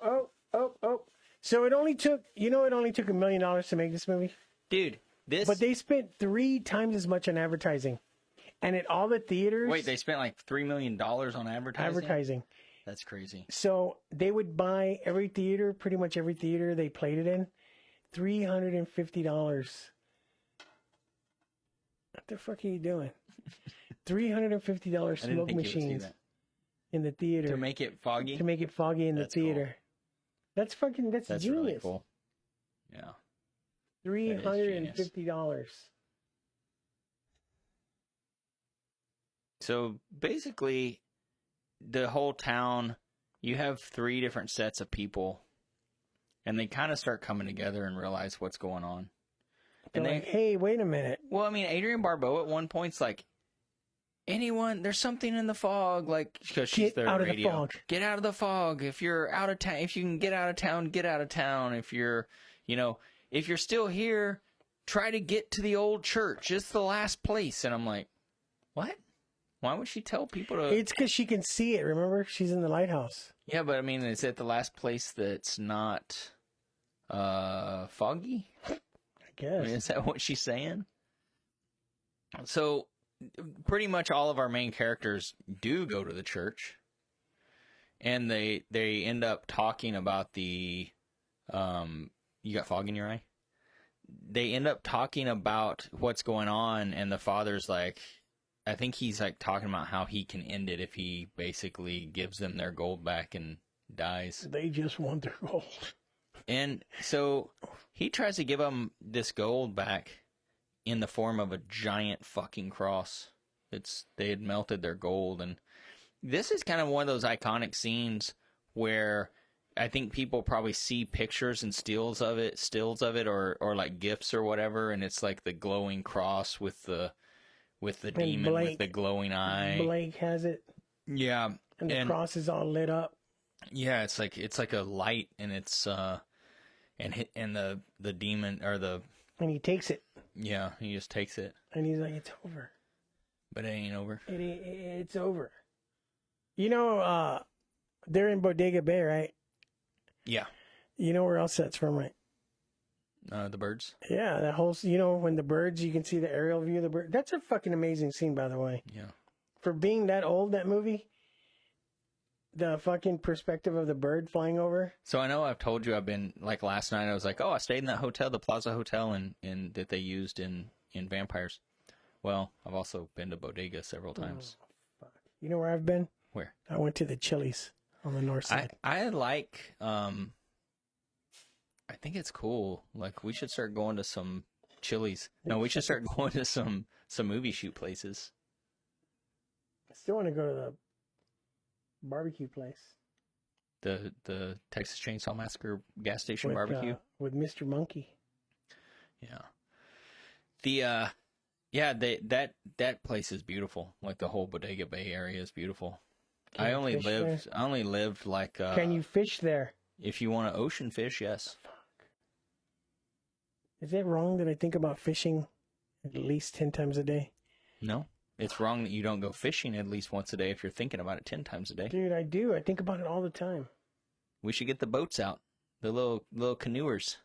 Oh. So it only took $1 million to make this movie? Dude, But they spent 3 times as much on advertising. And at all the theaters... Wait, they spent like $3 million on advertising? That's crazy. So they would buy every theater, pretty much every theater they played it in, $350. What the fuck are you doing? $350 smoke machines in the theater. To make it foggy? To make it foggy in the theater. Cool. That's genius. Really cool. Yeah. $350. So basically, the whole town, you have 3 different sets of people, and they kind of start coming together and realize what's going on. And they're like, hey, wait a minute. Well, I mean, Adrienne Barbeau at one point's like, there's something in the fog, like, because she's their radio. Get out of the fog. Get out of the fog. If you're out of town, if you can get out of town, get out of town. If you're, if you're still here, try to get to the old church. It's the last place. And I'm like, what? Why would she tell people to... It's because she can see it, remember? She's in the lighthouse. Yeah, but I mean, is it the last place that's not foggy? I guess. I mean, is that what she's saying? So, pretty much all of our main characters do go to the church. And they end up talking about the... you got fog in your eye? They end up talking about what's going on, and the father's like... I think he's like talking about how he can end it if he basically gives them their gold back and dies. They just want their gold. And so he tries to give them this gold back in the form of a giant fucking cross. They had melted their gold, and this is kind of one of those iconic scenes where I think people probably see pictures and stills of it or like GIFs or whatever, and it's like the glowing cross with the demon with the glowing eye. Blake has it. Yeah. And the cross is all lit up. Yeah, it's like a light, and it's and the demon or the... And he takes it. Yeah, he just takes it. And he's like, it's over. But it ain't over. It's over. They're in Bodega Bay, right? Yeah. You know where else that's from, right? The birds? Yeah, that whole, when the birds, you can see the aerial view of the bird. That's a fucking amazing scene, by the way. Yeah. For being that old, that movie, the fucking perspective of the bird flying over. So I know I've told you I've been, like last night, I was like, I stayed in that hotel, the Plaza Hotel, in that they used in Vampires. Well, I've also been to Bodega several times. Oh, fuck. You know where I've been? Where? I went to the Chili's on the north side. I like... I think it's cool. Like, we should start going to some Chili's. No, we should start going to some movie shoot places. I still want to go to the barbecue place. The Texas Chainsaw Massacre gas station barbecue with Mr. Monkey. Yeah. That place is beautiful. Like, the whole Bodega Bay area is beautiful. I only lived like... Can you fish there? If you want to ocean fish, yes. Is it wrong that I think about fishing at least 10 times a day? No. It's wrong that you don't go fishing at least once a day if you're thinking about it 10 times a day. Dude, I do. I think about it all the time. We should get the boats out. The little canoers.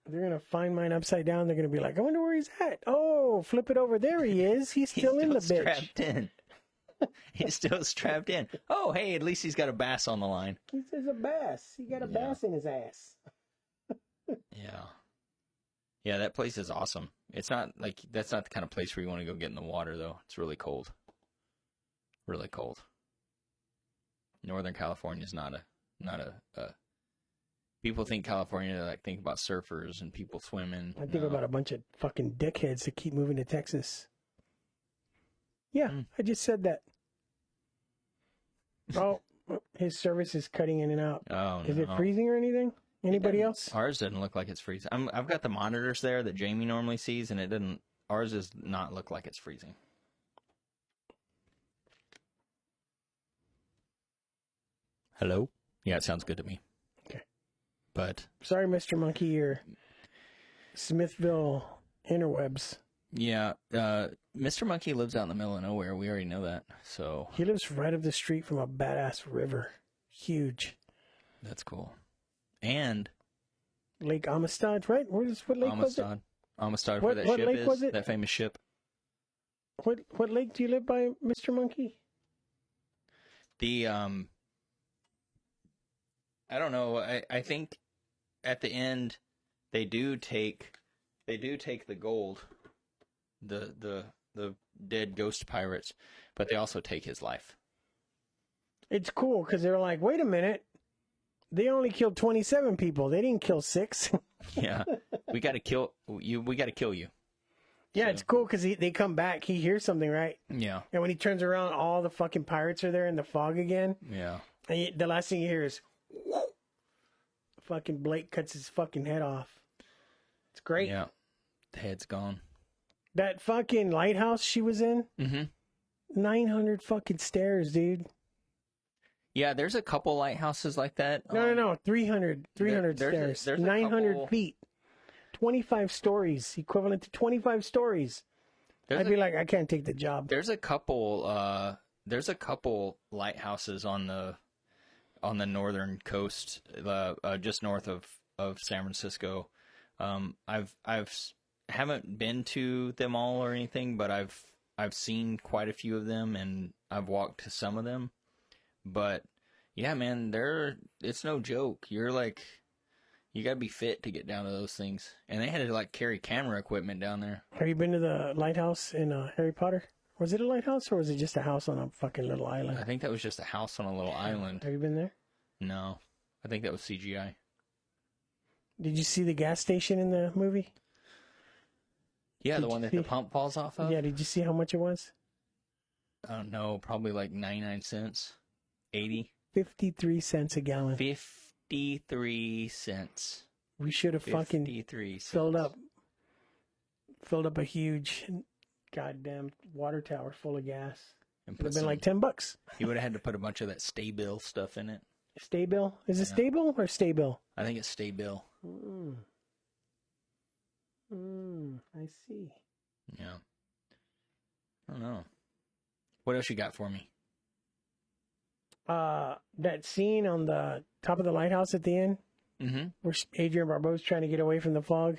They're going to find mine upside down. They're going to be like, I wonder where he's at. Oh, flip it over. There he is. He's still in the bitch. Strapped in. He's still strapped in. Oh, hey, at least he's got a bass on the line. He says a bass. He got a bass in his ass. Yeah. Yeah, that place is awesome. It's not like, that's not the kind of place where you want to go get in the water, though. It's really cold. Really cold. Northern California is not a people think California, like, think about surfers and people swimming. I think about a bunch of fucking dickheads that keep moving to Texas. Yeah, I just said that. Oh, his service is cutting in and out. Oh, is it freezing or anything? Anybody else? Ours doesn't look like it's freezing. I've got the monitors there that Jamie normally sees, and it doesn't. Ours does not look like it's freezing. Hello? Yeah, it sounds good to me. Okay. But sorry, Mr. Monkey, your Smithville interwebs. Yeah, Mr. Monkey lives out in the middle of nowhere. We already know that. So he lives right up the street from a badass river. Huge. That's cool. And Lake Amistad, right? What lake was it? Amistad, where that ship lake is. Was it? That famous ship. What lake do you live by, Mr. Monkey? The I don't know. I think at the end they do take the gold, the dead ghost pirates, but they also take his life. It's cool because they're like, wait a minute, they only killed 27 people. They didn't kill 6. Yeah, we got to kill you. We got to kill you. Yeah, so. It's cool because they come back. He hears something, right? Yeah. And when he turns around, all the fucking pirates are there in the fog again. Yeah. And the last thing you hear is, fucking Blake cuts his fucking head off. It's great. Yeah. The head's gone. That fucking lighthouse she was in. Mm-hmm. 900 fucking stairs, dude. Yeah, there's a couple lighthouses like that. No. 300 stairs. There's 900 couple... feet. 25 stories, equivalent to 25 stories. I'd be like, I can't take the job. There's a couple lighthouses on the northern coast, just north of San Francisco. Haven't been to them all or anything, but I've seen quite a few of them, and I've walked to some of them. But yeah, man, it's no joke. You gotta be fit to get down to those things, and they had to carry camera equipment down there. Have you been to the lighthouse in Harry Potter? Was it a lighthouse or was it just a house on a fucking little island? I think that was just a house on a little island. Have you been there? No, I think that was CGI. Did you see the gas station in the movie? Yeah, the one that the pump falls off of? Yeah, did you see how much it was? I don't know, probably 99 cents. 80? 53 cents a gallon. 53 cents. We should have fucking filled up a huge goddamn water tower full of gas. It would have been like $10. You would have had to put a bunch of that Stay Bill stuff in it. Stay Bill? Is it Stay Bill or Stay Bill? I think it's Stay Bill. I see. Yeah. I don't know. What else you got for me? That scene on the top of the lighthouse at the end, where Adrian Barbeau's trying to get away from the fog.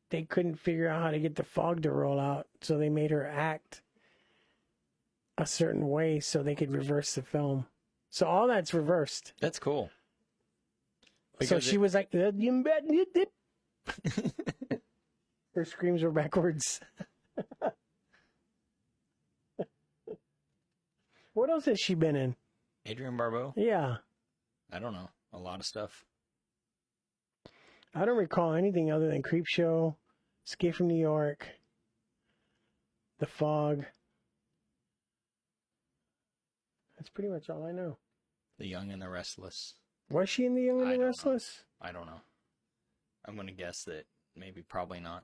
They couldn't figure out how to get the fog to roll out, so they made her act a certain way so they could reverse the film. So all that's reversed. That's cool. So she was like, her screams were backwards. What else has she been in? Adrian Barbeau? Yeah. I don't know. A lot of stuff. I don't recall anything other than Creepshow, Escape from New York, The Fog. That's pretty much all I know. The Young and the Restless. Was she in The Young and the Restless? I don't know. I'm going to guess that probably not.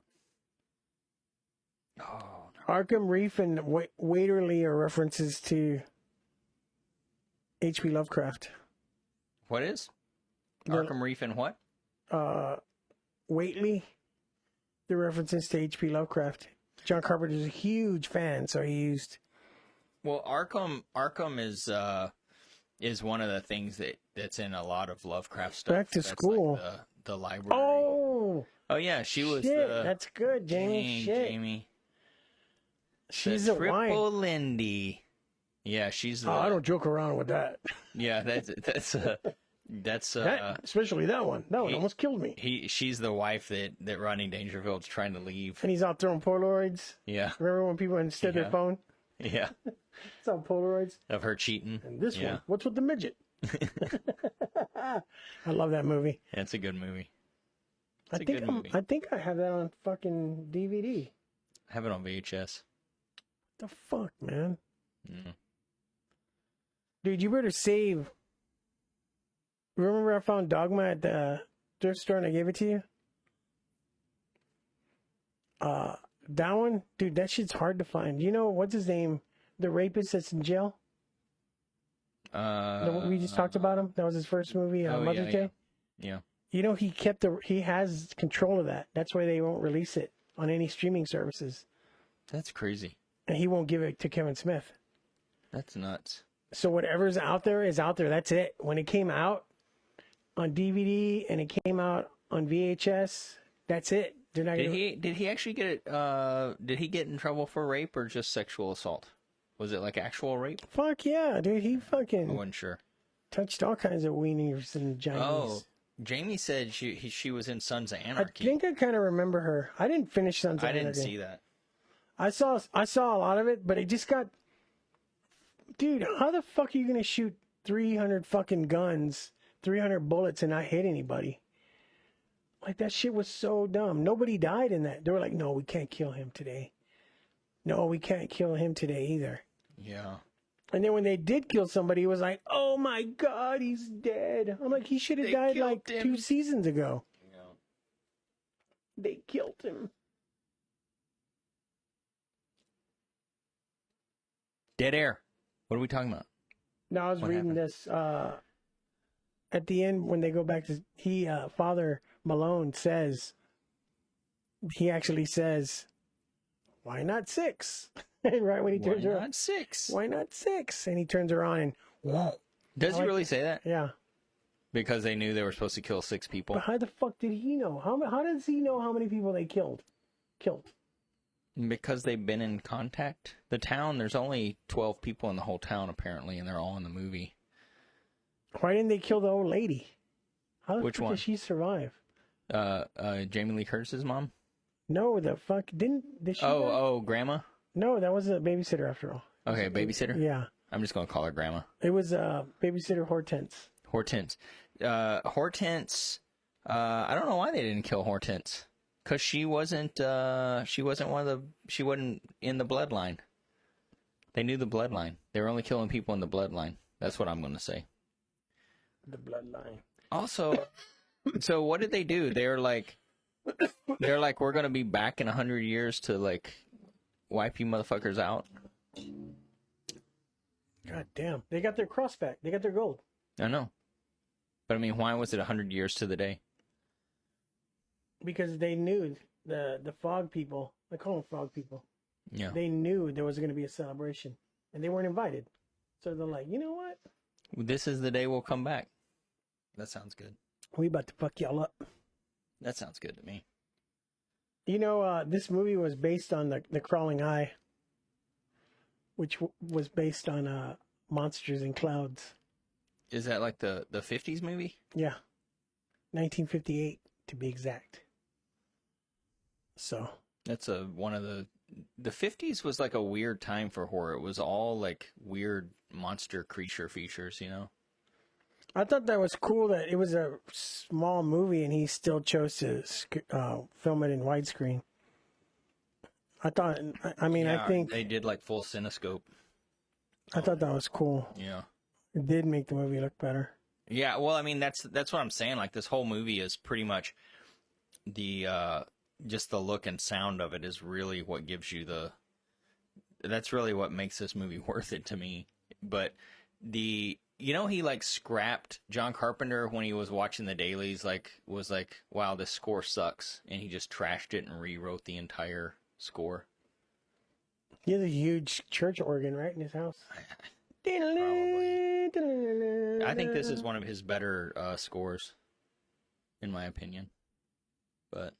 Oh, no. Arkham Reef and Waverly are references to H.P. Lovecraft. What is? Arkham Reef and what? Whately. The references to H.P. Lovecraft. John Carpenter's a huge fan, so he used. Well, Arkham is one of the things that's in a lot of Lovecraft stuff. Back to school. Like the library. Oh yeah, she was. That's good, Jamie. Jamie. She's the a triple Lindy. Yeah, she's. I don't joke around with that. Yeah, that's especially that one. That one almost killed me. She's the wife that Rodney Dangerfield's trying to leave. And he's out throwing Polaroids. Yeah. Remember when people instead their phone? Yeah. It's on Polaroids. Of her cheating. And this one, what's with the midget? I love that movie. Yeah, it's a good movie. I think I have that on fucking DVD. I have it on VHS. The fuck, man? Mm. Dude, you better save. Remember I found Dogma at the thrift store and I gave it to you? That one? Dude, that shit's hard to find. You know, what's his name? The rapist that's in jail? We just talked about him. That was his first movie, Mother's Day. Yeah. You know, he has control of that. That's why they won't release it on any streaming services. That's crazy. And he won't give it to Kevin Smith. That's nuts. So whatever's out there is out there. That's it. When it came out on DVD and it came out on VHS, that's it. Did he actually get it? Did he get in trouble for rape or just sexual assault? Was it like actual rape? Fuck yeah, dude. He fucking. I wasn't sure. Touched all kinds of wieners and Chinese. Oh, Jamie said she was in Sons of Anarchy. I think I kind of remember her. I didn't finish Sons of Anarchy. I didn't see that. I saw a lot of it, but it just got. Dude, how the fuck are you gonna shoot 300 fucking guns, 300 bullets, and not hit anybody? Like, that shit was so dumb. Nobody died in that. They were like, no, we can't kill him today. No, we can't kill him today either. Yeah. And then when they did kill somebody, it was like, oh my God, he's dead. I'm like, he should have died like 2 seasons ago. Yeah. They killed him. Dead air. What are we talking about? No, I was reading this. At the end, when they go back to Father Malone says, he actually says, why not 6? And right when he turns around, why not 6? Why not 6? And he turns around and, whoa. Does he really say that? Yeah. Because they knew they were supposed to kill 6 people. But how the fuck did he know? How does he know how many people they killed? Because they've been in contact. The town, there's only 12 people in the whole town, apparently, and they're all in the movie. Why didn't they kill the old lady? How the Which fuck one? did she survive? Jamie Lee Curtis's mom? No, did she? Oh, Grandma? No, that was a babysitter after all. Okay, babysitter? Yeah. I'm just going to call her Grandma. It was babysitter Hortense. Hortense. I don't know why they didn't kill Hortense. Because she wasn't she wasn't in the bloodline. They knew the bloodline. They were only killing people in the bloodline. That's what I'm going to say. The bloodline. Also, so what did they do? They're like, we're going to be back in 100 years to, like, wipe you motherfuckers out. God damn. They got their cross back. They got their gold. I know. But, I mean, why was it 100 years to the day? Because they knew the fog people, I call them frog people. Yeah. They knew there was going to be a celebration, and they weren't invited. So they're like, you know what? This is the day we'll come back. That sounds good. We about to fuck y'all up. That sounds good to me. You know, this movie was based on the Crawling Eye, which was based on Monsters in Clouds. Is that like the 50s movie? Yeah. 1958, to be exact. So. That's one of the 50s was like a weird time for horror. It was all like weird monster creature features, you know? I thought that was cool that it was a small movie and he still chose to film it in widescreen. I think they did like full cinescope. I thought that was cool. Yeah. It did make the movie look better. Yeah, well, I mean, that's what I'm saying. Like, this whole movie is pretty much just the look and sound of it is really what gives you that's really what makes this movie worth it to me. But he like scrapped John Carpenter when he was watching the dailies, was like, wow, this score sucks. And he just trashed it and rewrote the entire score. He has a huge church organ right in his house. Probably. I think this is one of his better scores, in my opinion. But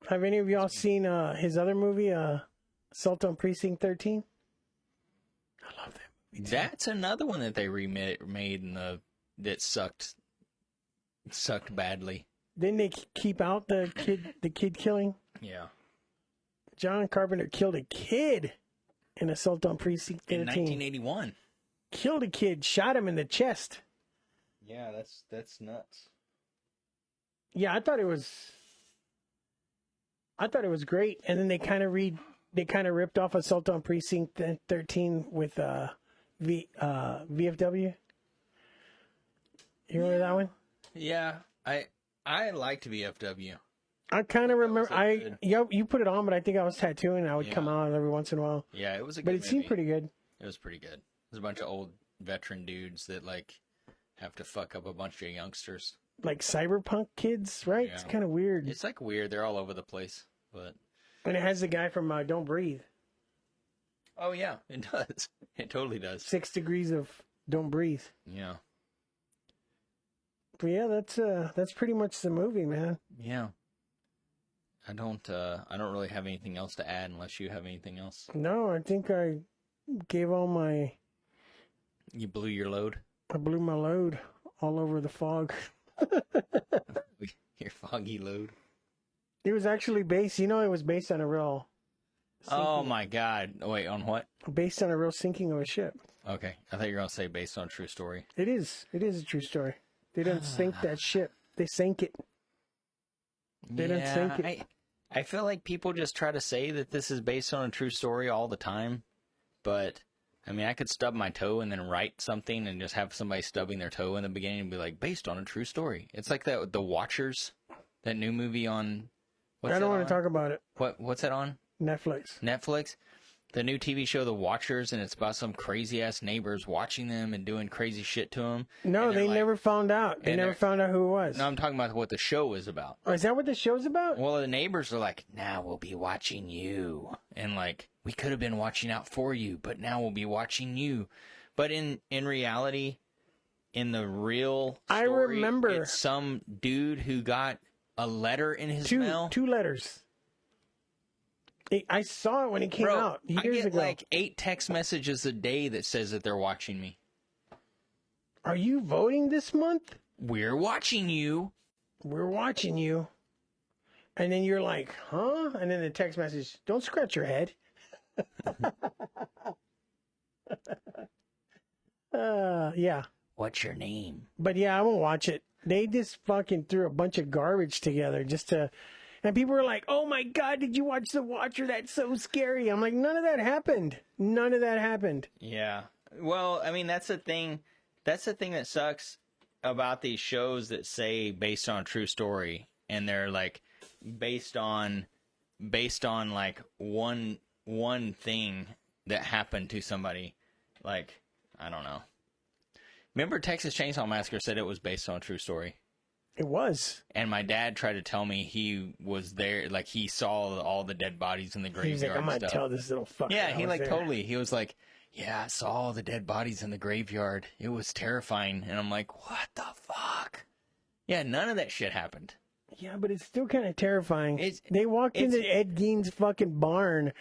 have any of y'all seen his other movie, Assault on Precinct 13? I love that movie too. That's another one that they remade that sucked badly. Didn't they keep out the kid killing? Yeah. John Carpenter killed a kid in Assault on Precinct 13. In 1981. Killed a kid, shot him in the chest. Yeah, that's nuts. Yeah, I thought it was great, and then they kind of they kind of ripped off Assault on Precinct 13 with VFW. You remember that one? Yeah, I liked VFW. I kind of remember. You put it on, but I think I was tattooing. And I would come out every once in a while. Yeah, it was a good But it movie. seemed pretty good. It was pretty good. There's a bunch of old veteran dudes that like have to fuck up a bunch of youngsters. Like cyberpunk kids, right? Yeah. It's kind of weird. It's like weird. They're all over the place, but. And it has the guy from Don't Breathe. Oh yeah, it does. It totally does. 6 degrees of Don't Breathe. Yeah. But yeah, that's pretty much the movie, man. Yeah. I don't really have anything else to add unless you have anything else. No, I think I gave all my. You blew your load? I blew my load all over the fog. Your foggy load. It was actually based, it was based on a real. Oh my God. Wait, on what? Based on a real sinking of a ship. Okay. I thought you were going to say based on a true story. It is. It is a true story. They didn't sink that ship. They sank it. They didn't sink it. I feel like people just try to say that this is based on a true story all the time. But, I mean, I could stub my toe and then write something and just have somebody stubbing their toe in the beginning and be like, based on a true story. It's like that, The Watchers, that new movie on... I don't want to talk about it. What's that on? Netflix. The new TV show, The Watchers, and it's about some crazy-ass neighbors watching them and doing crazy shit to them. No, they never found out. They never found out who it was. No, I'm talking about what the show is about. Oh, is that what the show's about? Well, the neighbors are like, now we'll be watching you. And like, we could have been watching out for you, but now we'll be watching you. But in reality, in the real story, I remember it's some dude who got a letter in his mail. 2 letters. I saw it when it came out years ago. Like 8 text messages a day that says that they're watching me. Are you voting this month? We're watching you. We're watching you. And then you're like, huh? And then the text message, don't scratch your head. Yeah. What's your name? But yeah, I won't watch it. They just fucking threw a bunch of garbage together just to... And people were like, oh my God, did you watch The Watcher? That's so scary. I'm like, none of that happened. None of that happened. Yeah. Well, I mean, that's the thing. That's the thing that sucks about these shows that say based on a true story. And they're like based on like one thing that happened to somebody. Like, I don't know. Remember Texas Chainsaw Massacre said it was based on a true story? It was. And my dad tried to tell me he was there, like he saw all the dead bodies in the graveyard. He's like, I'm gonna tell this little fucker. Yeah, he like totally. He was like, yeah, I saw all the dead bodies in the graveyard. It was terrifying. And I'm like, what the fuck? Yeah, none of that shit happened. Yeah, but it's still kind of terrifying. They walked into Ed Gein's fucking barn,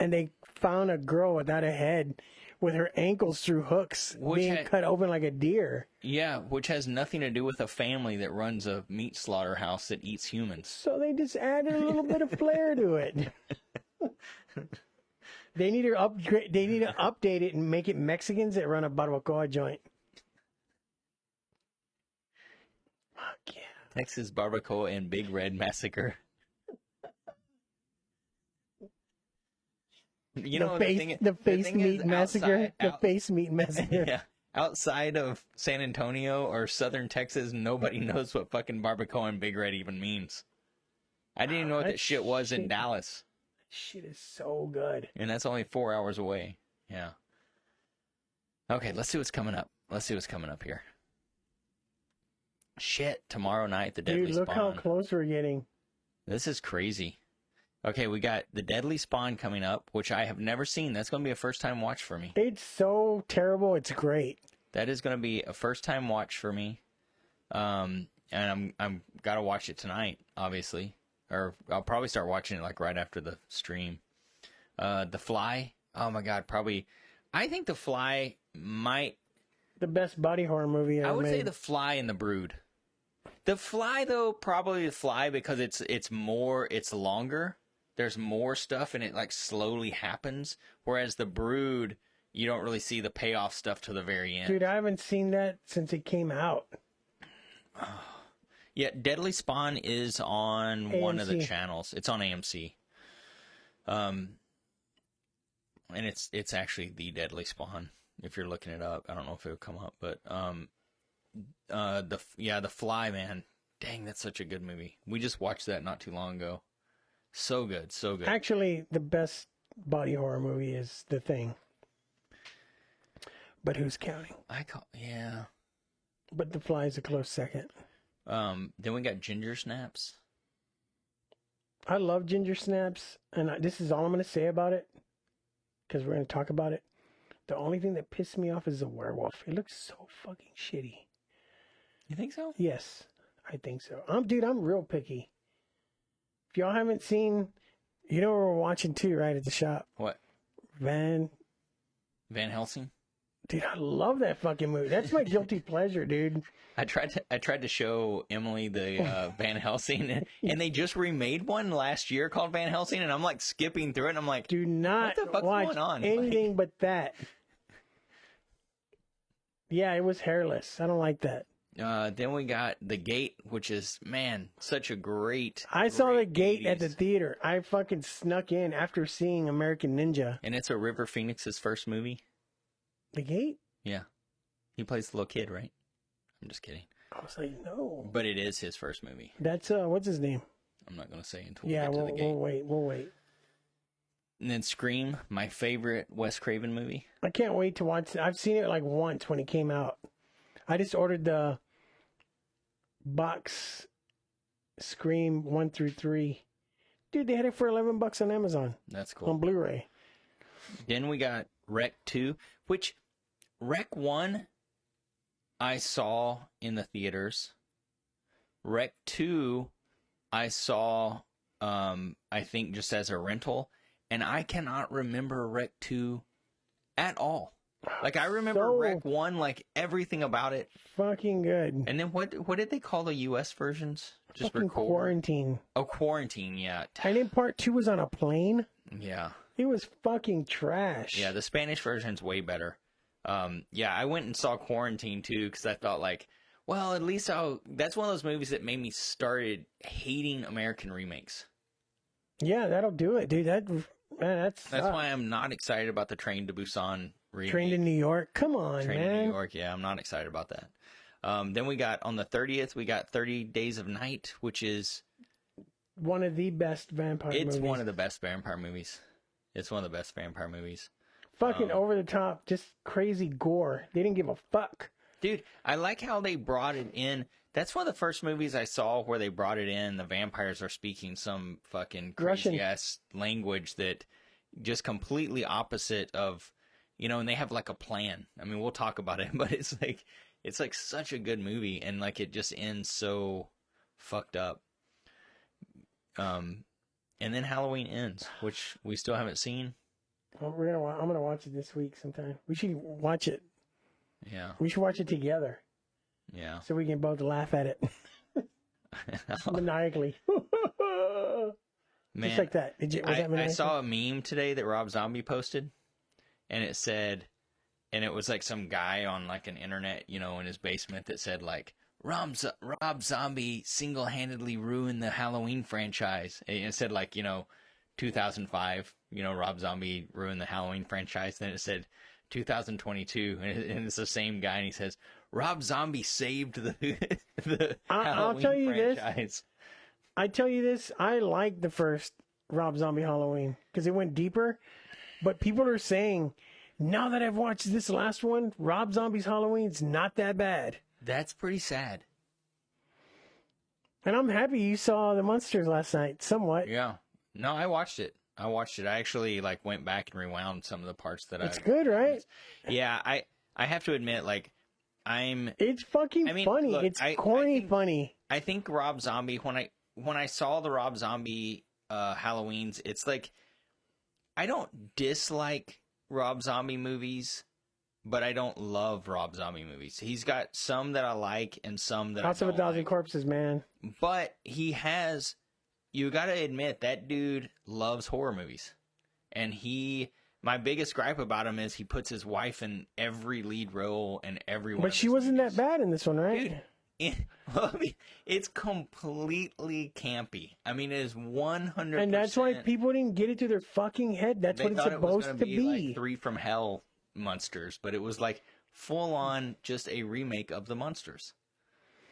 and they found a girl without a head, with her ankles through hooks, being cut open like a deer. Yeah, which has nothing to do with a family that runs a meat slaughterhouse that eats humans. So they just added a little bit of flair to it. They need to upgrade. They need to update it and make it Mexicans that run a barbacoa joint. Fuck yeah. Texas Barbacoa and Big Red Massacre. You know, the face meat massacre. The face meat massacre. Yeah. Outside of San Antonio or southern Texas, nobody knows what fucking barbacoa and Big Red even means. I didn't even know what that shit was in Dallas. Shit is so good. And that's only 4 hours away. Yeah. Okay, let's see what's coming up. Let's see what's coming up here. Shit, tomorrow night, the Deadly Spawn. Dude, look how close we're getting. This is crazy. Okay, we got the Deadly Spawn coming up, which I have never seen. That's going to be a first-time watch for me. It's so terrible, it's great. That is going to be a first-time watch for me. And I'm got to watch it tonight, obviously. Or I'll probably start watching it like right after the stream. The Fly. Oh my God, probably. I think The Fly might. The best body horror movie ever I would made. say The Fly and The Brood. The Fly, though, probably The Fly because it's longer. There's more stuff and it like slowly happens. Whereas The Brood, you don't really see the payoff stuff to the very end. Dude, I haven't seen that since it came out. Yeah, Deadly Spawn is on AMC. one of the channels. It's on AMC. and it's actually The Deadly Spawn. If you're looking it up, I don't know if it would come up, but The Fly, man. Dang, that's such a good movie. We just watched that not too long ago. So good, so good. Actually, the best body horror movie is The Thing. But who's counting? Yeah. But The Fly is a close second. Then we got Ginger Snaps. I love Ginger Snaps, and this is all I'm going to say about it, because we're going to talk about it. The only thing that pissed me off is the werewolf. It looks so fucking shitty. You think so? Yes, I think so. I'm real picky. If y'all haven't seen, you know what we're watching too, right, at the shop? What? Van Helsing? Dude, I love that fucking movie. That's my guilty pleasure, dude. I tried to show Emily the Van Helsing, and they just remade one last year called Van Helsing, and I'm like skipping through it, and I'm like, do not what the fuck's watch going on? anything but that. Yeah, it was hairless. I don't like that. Then we got The Gate, which is, man, such a great. I saw The Gate 80s. at the theater. I fucking snuck in after seeing American Ninja. And it's a River Phoenix's first movie. The Gate? Yeah. He plays the little kid, right? I'm just kidding. I was like, no. But it is his first movie. That's, what's his name? I'm not going to say until we get to The Gate. We'll wait. And then Scream, my favorite Wes Craven movie. I can't wait to watch it. I've seen it like once when it came out. I just ordered the box Scream 1 through 3. Dude, they had it for $11 on Amazon. That's cool. On Blu-ray. Then we got Rec 2, which Rec 1 I saw in the theaters. Rec 2 I saw, I think, just as a rental. And I cannot remember Rec 2 at all. Like, I remember Rec 1, like, everything about it. Fucking good. And then what did they call the U.S. versions? Just fucking Quarantine. Oh, Quarantine, yeah. And then part 2 was on a plane. Yeah. It was fucking trash. Yeah, the Spanish version's way better. Yeah, I went and saw Quarantine, too, because I thought, like, well, at least that's one of those movies that made me started hating American remakes. Yeah, that'll do it, dude. That's why I'm not excited about the Train to Busan remake. Train to New York. Come on, Train man. to New York. Yeah, I'm not excited about that. Then we got on the 30th, we got 30 Days of Night, which is one of the best vampire movies. It's one of the best vampire movies. It's one of the best vampire movies. Fucking over the top, just crazy gore. They didn't give a fuck. Dude, I like how they brought it in. That's one of the first movies I saw where they brought it in. The vampires are speaking some fucking crazy-ass language that just completely opposite of, and they have like a plan. I mean, we'll talk about it, but it's like such a good movie, and like it just ends so fucked up. And then Halloween Ends, which we still haven't seen. Well, I'm gonna watch it this week sometime. We should watch it. Yeah. We should watch it together. Yeah. So we can both laugh at it. Maniacally. Man, just like that. I saw a meme today that Rob Zombie posted, and it said, and it was like some guy on like an internet, in his basement that said like, Rob Zombie single-handedly ruined the Halloween franchise. And it said like, 2005, Rob Zombie ruined the Halloween franchise. Then it said 2022, and it's the same guy, and he says, Rob Zombie saved the Halloween franchise. I tell you this, I like the first Rob Zombie Halloween because it went deeper. But people are saying, now that I've watched this last one, Rob Zombie's Halloween's not that bad. That's pretty sad. And I'm happy you saw the Monsters last night, somewhat. Yeah. No, I watched it. I actually went back and rewound some of the parts that It's good, right? Yeah, I have to admit, it's fucking funny. Look, it's corny funny. I think Rob Zombie, when I saw the Rob Zombie Halloweens, it's like I don't dislike Rob Zombie movies, but I don't love Rob Zombie movies. He's got some that I like and some that House I don't of a Thousand like. Corpses, man. But you got to admit, that dude loves horror movies. And my biggest gripe about him is he puts his wife in every lead role and every one. But she wasn't that bad in this one, right? Dude, Well, I mean, it's completely campy. I mean, it is 100%. And that's why people didn't get it to their fucking head. That's what it's supposed to be. Like 3 from Hell monsters, but it was like full on just a remake of the monsters.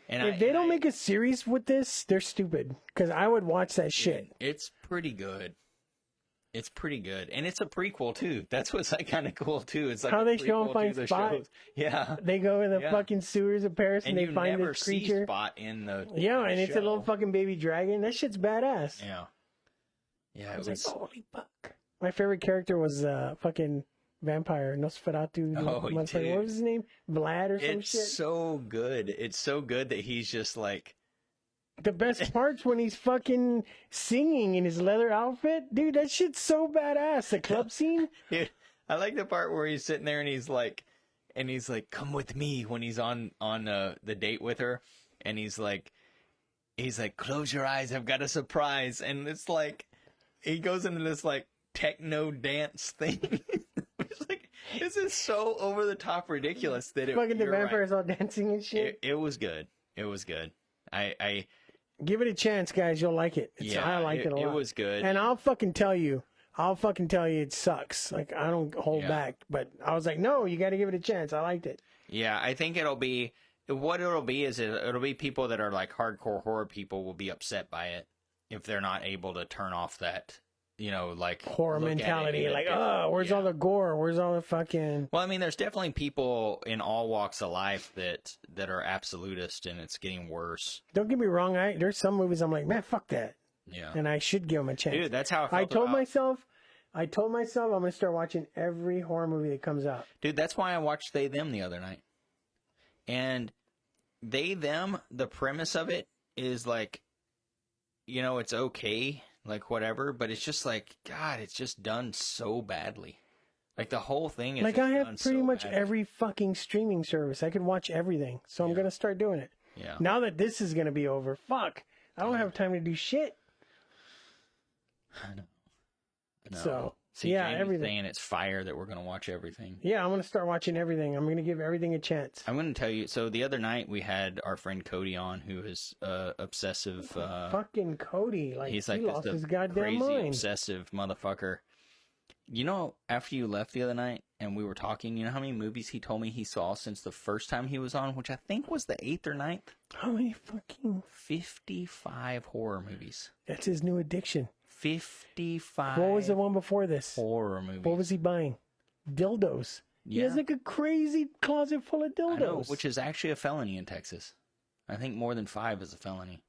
And if they don't make a series with this, they're stupid. Because I would watch that shit. It's pretty good. It's pretty good, and it's a prequel too. That's what's like kind of cool too. It's like how they show him find Spot. Yeah, they go in the fucking sewers of Paris and they find this creature. See Spot in the and it's a little fucking baby dragon. That shit's badass. Yeah. I was like, holy fuck. My favorite character was fucking vampire Nosferatu. Oh, what was his name? Vlad or some shit. It's so good. It's so good that he's just like. The best part's when he's fucking singing in his leather outfit. Dude, that shit's so badass. The club scene. Dude, I like the part where he's sitting there and he's like, come with me when he's on the date with her. And he's like, close your eyes. I've got a surprise. And it's like, he goes into this like techno dance thing. It's like, this is so over the top ridiculous that it. Fucking the vampires all dancing and shit. It was good. It was good. I give it a chance, guys. You'll like it. I liked it a lot. It was good. And I'll fucking tell you it sucks. Like, I don't hold back. But I was like, no, you got to give it a chance. I liked it. Yeah, I think it'll be people that are like hardcore horror people will be upset by it if they're not able to turn off that, like horror mentality. Like, where's all the gore? Where's all the fucking... Well, I mean, there's definitely people in all walks of life that are absolutist, and it's getting worse. Don't get me wrong. There's some movies I'm like, man, fuck that. Yeah. And I should give them a chance. Dude, that's how I felt. I told myself I'm going to start watching every horror movie that comes out. Dude, that's why I watched They Them the other night. And They Them, the premise of it is like, it's okay. Like, whatever, but it's just like, God, it's just done so badly. Like, the whole thing is like, I have pretty much every fucking streaming service. I could watch everything, so I'm going to start doing it. Yeah. Now that this is going to be over, fuck, I don't have time to do shit. I know. So, See, everything. Saying it's fire that we're going to watch everything. Yeah, I'm going to start watching everything. I'm going to give everything a chance. I'm going to tell you. So the other night we had our friend Cody on, who is obsessive. Fucking Cody, like he's he lost his goddamn mind. Obsessive motherfucker. After you left the other night and we were talking, you know how many movies he told me he saw since the first time he was on, which I think was the 8th or 9th? How many fucking 55 horror movies. That's his new addiction. 55. What was the one before this? Horror movies. What was he buying? Dildos. Yeah. He has like a crazy closet full of dildos. I know, which is actually a felony in Texas. I think more than 5 is a felony.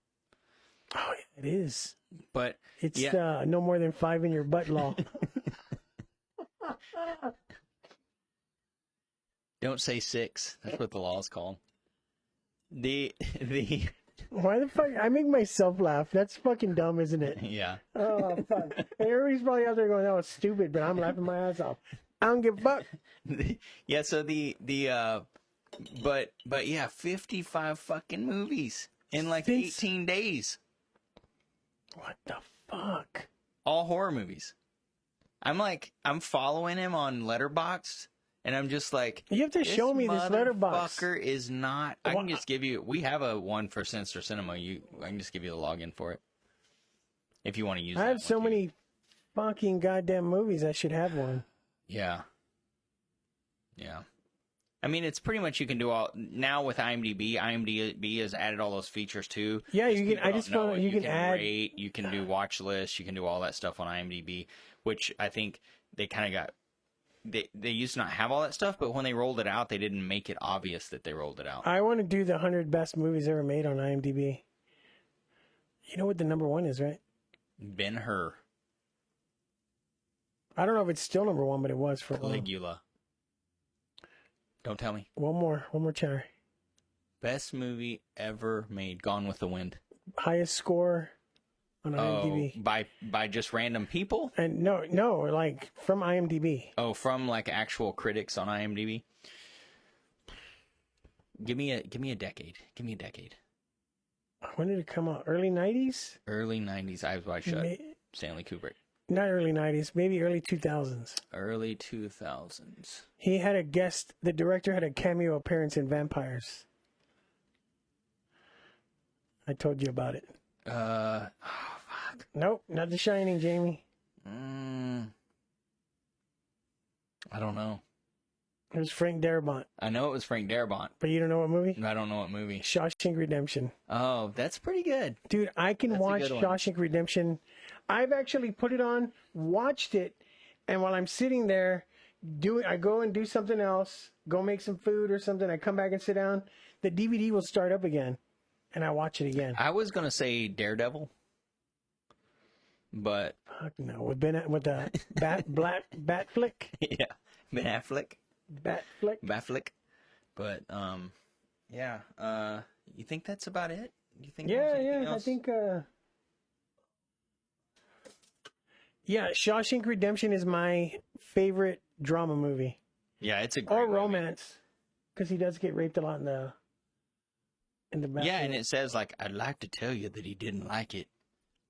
Oh, it is. But it's no more than 5 in your butt law. Don't say 6. That's what the law is called. The Why the fuck? I make myself laugh. That's fucking dumb, isn't it? Yeah. Oh, fuck. And everybody's probably out there going, that was stupid, but I'm laughing my ass off. I don't give a fuck. Yeah, so but yeah, 55 fucking movies in like 18 days. What the fuck? All horror movies. I'm following him on Letterboxd. And I'm just like, you have to show me this letterbox. Fucker is not. I can just give you. We have a one for Sinister Sinema. I can just give you the login for it if you want to use. I have so many fucking goddamn movies. I should have one. Yeah. I mean, it's pretty much you can do all now with IMDb. IMDb has added all those features too. Yeah, you can. I just found you can add. Rate, you can do watch lists. You can do all that stuff on IMDb, which I think they kind of got. They used to not have all that stuff, but when they rolled it out, they didn't make it obvious that they rolled it out. I want to do the 100 best movies ever made on IMDb. You know what the number 1 is, right? Ben-Hur. I don't know if it's still number 1, but it was for a while. Caligula. Don't tell me. One more try. Best movie ever made. Gone with the Wind. Highest score on IMDb. By just random people? And no, like from IMDb. Oh, from like actual critics on IMDb. Give me a decade. Give me a decade. When did it come out? Early 90s? Early 90s. Eyes Wide Shut. Stanley Kubrick. Not early 90s, maybe early 2000s. Early 2000s. He had a guest. The director had a cameo appearance in Vampires. I told you about it. Oh, fuck. Nope, not The Shining, Jamie. I don't know. It was Frank Darabont. I know it was Frank Darabont. But you don't know what movie? I don't know what movie. Shawshank Redemption. Oh, that's pretty good. Dude, I can watch Shawshank Redemption. I've actually put it on, watched it, and while I'm sitting there, I go and do something else, go make some food or something, I come back and sit down, the DVD will start up again, and I watch it again. I was going to say Daredevil, but... Fuck no, with the bat flick? Yeah, Ben Affleck. Bat flick. But, yeah, you think that's about it? You think yeah, I think, yeah, Shawshank Redemption is my favorite drama movie. Yeah, it's a great Or romance, because he does get raped a lot in the back. Yeah, and it says, like, I'd like to tell you that he didn't like it,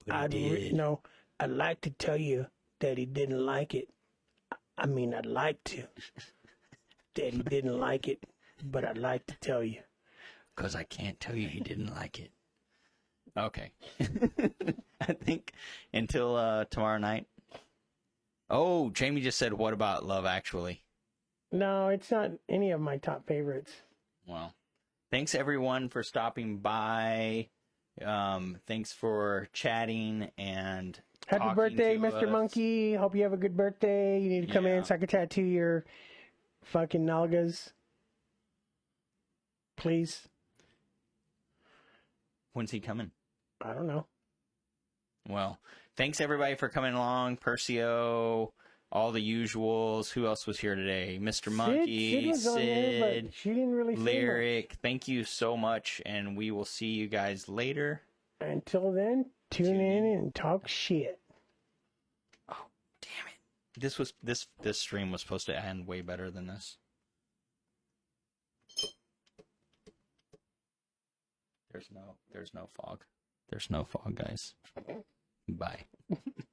but he did. No, I'd like to tell you that he didn't like it. I mean, I'd like to. That he didn't like it, but I'd like to tell you. Because I can't tell you he didn't like it. Okay. I think until tomorrow night. Oh, Jamie just said, what about Love Actually? No, it's not any of my top favorites. Well, thanks everyone for stopping by. Thanks for chatting and happy birthday, Mr. Monkey. Hope you have a good birthday. You need to come in so I can tattoo your fucking nalgas. Please. When's he coming? I don't know. Well, thanks everybody for coming along. Percio, all the usuals. Who else was here today? Mr. Monkey, Sid, there, but she didn't really Lyric. Thank you so much, and we will see you guys later. Until then, tune in and talk shit. Oh, damn it! This stream was supposed to end way better than this. There's no fog. There's no fog, guys. Bye.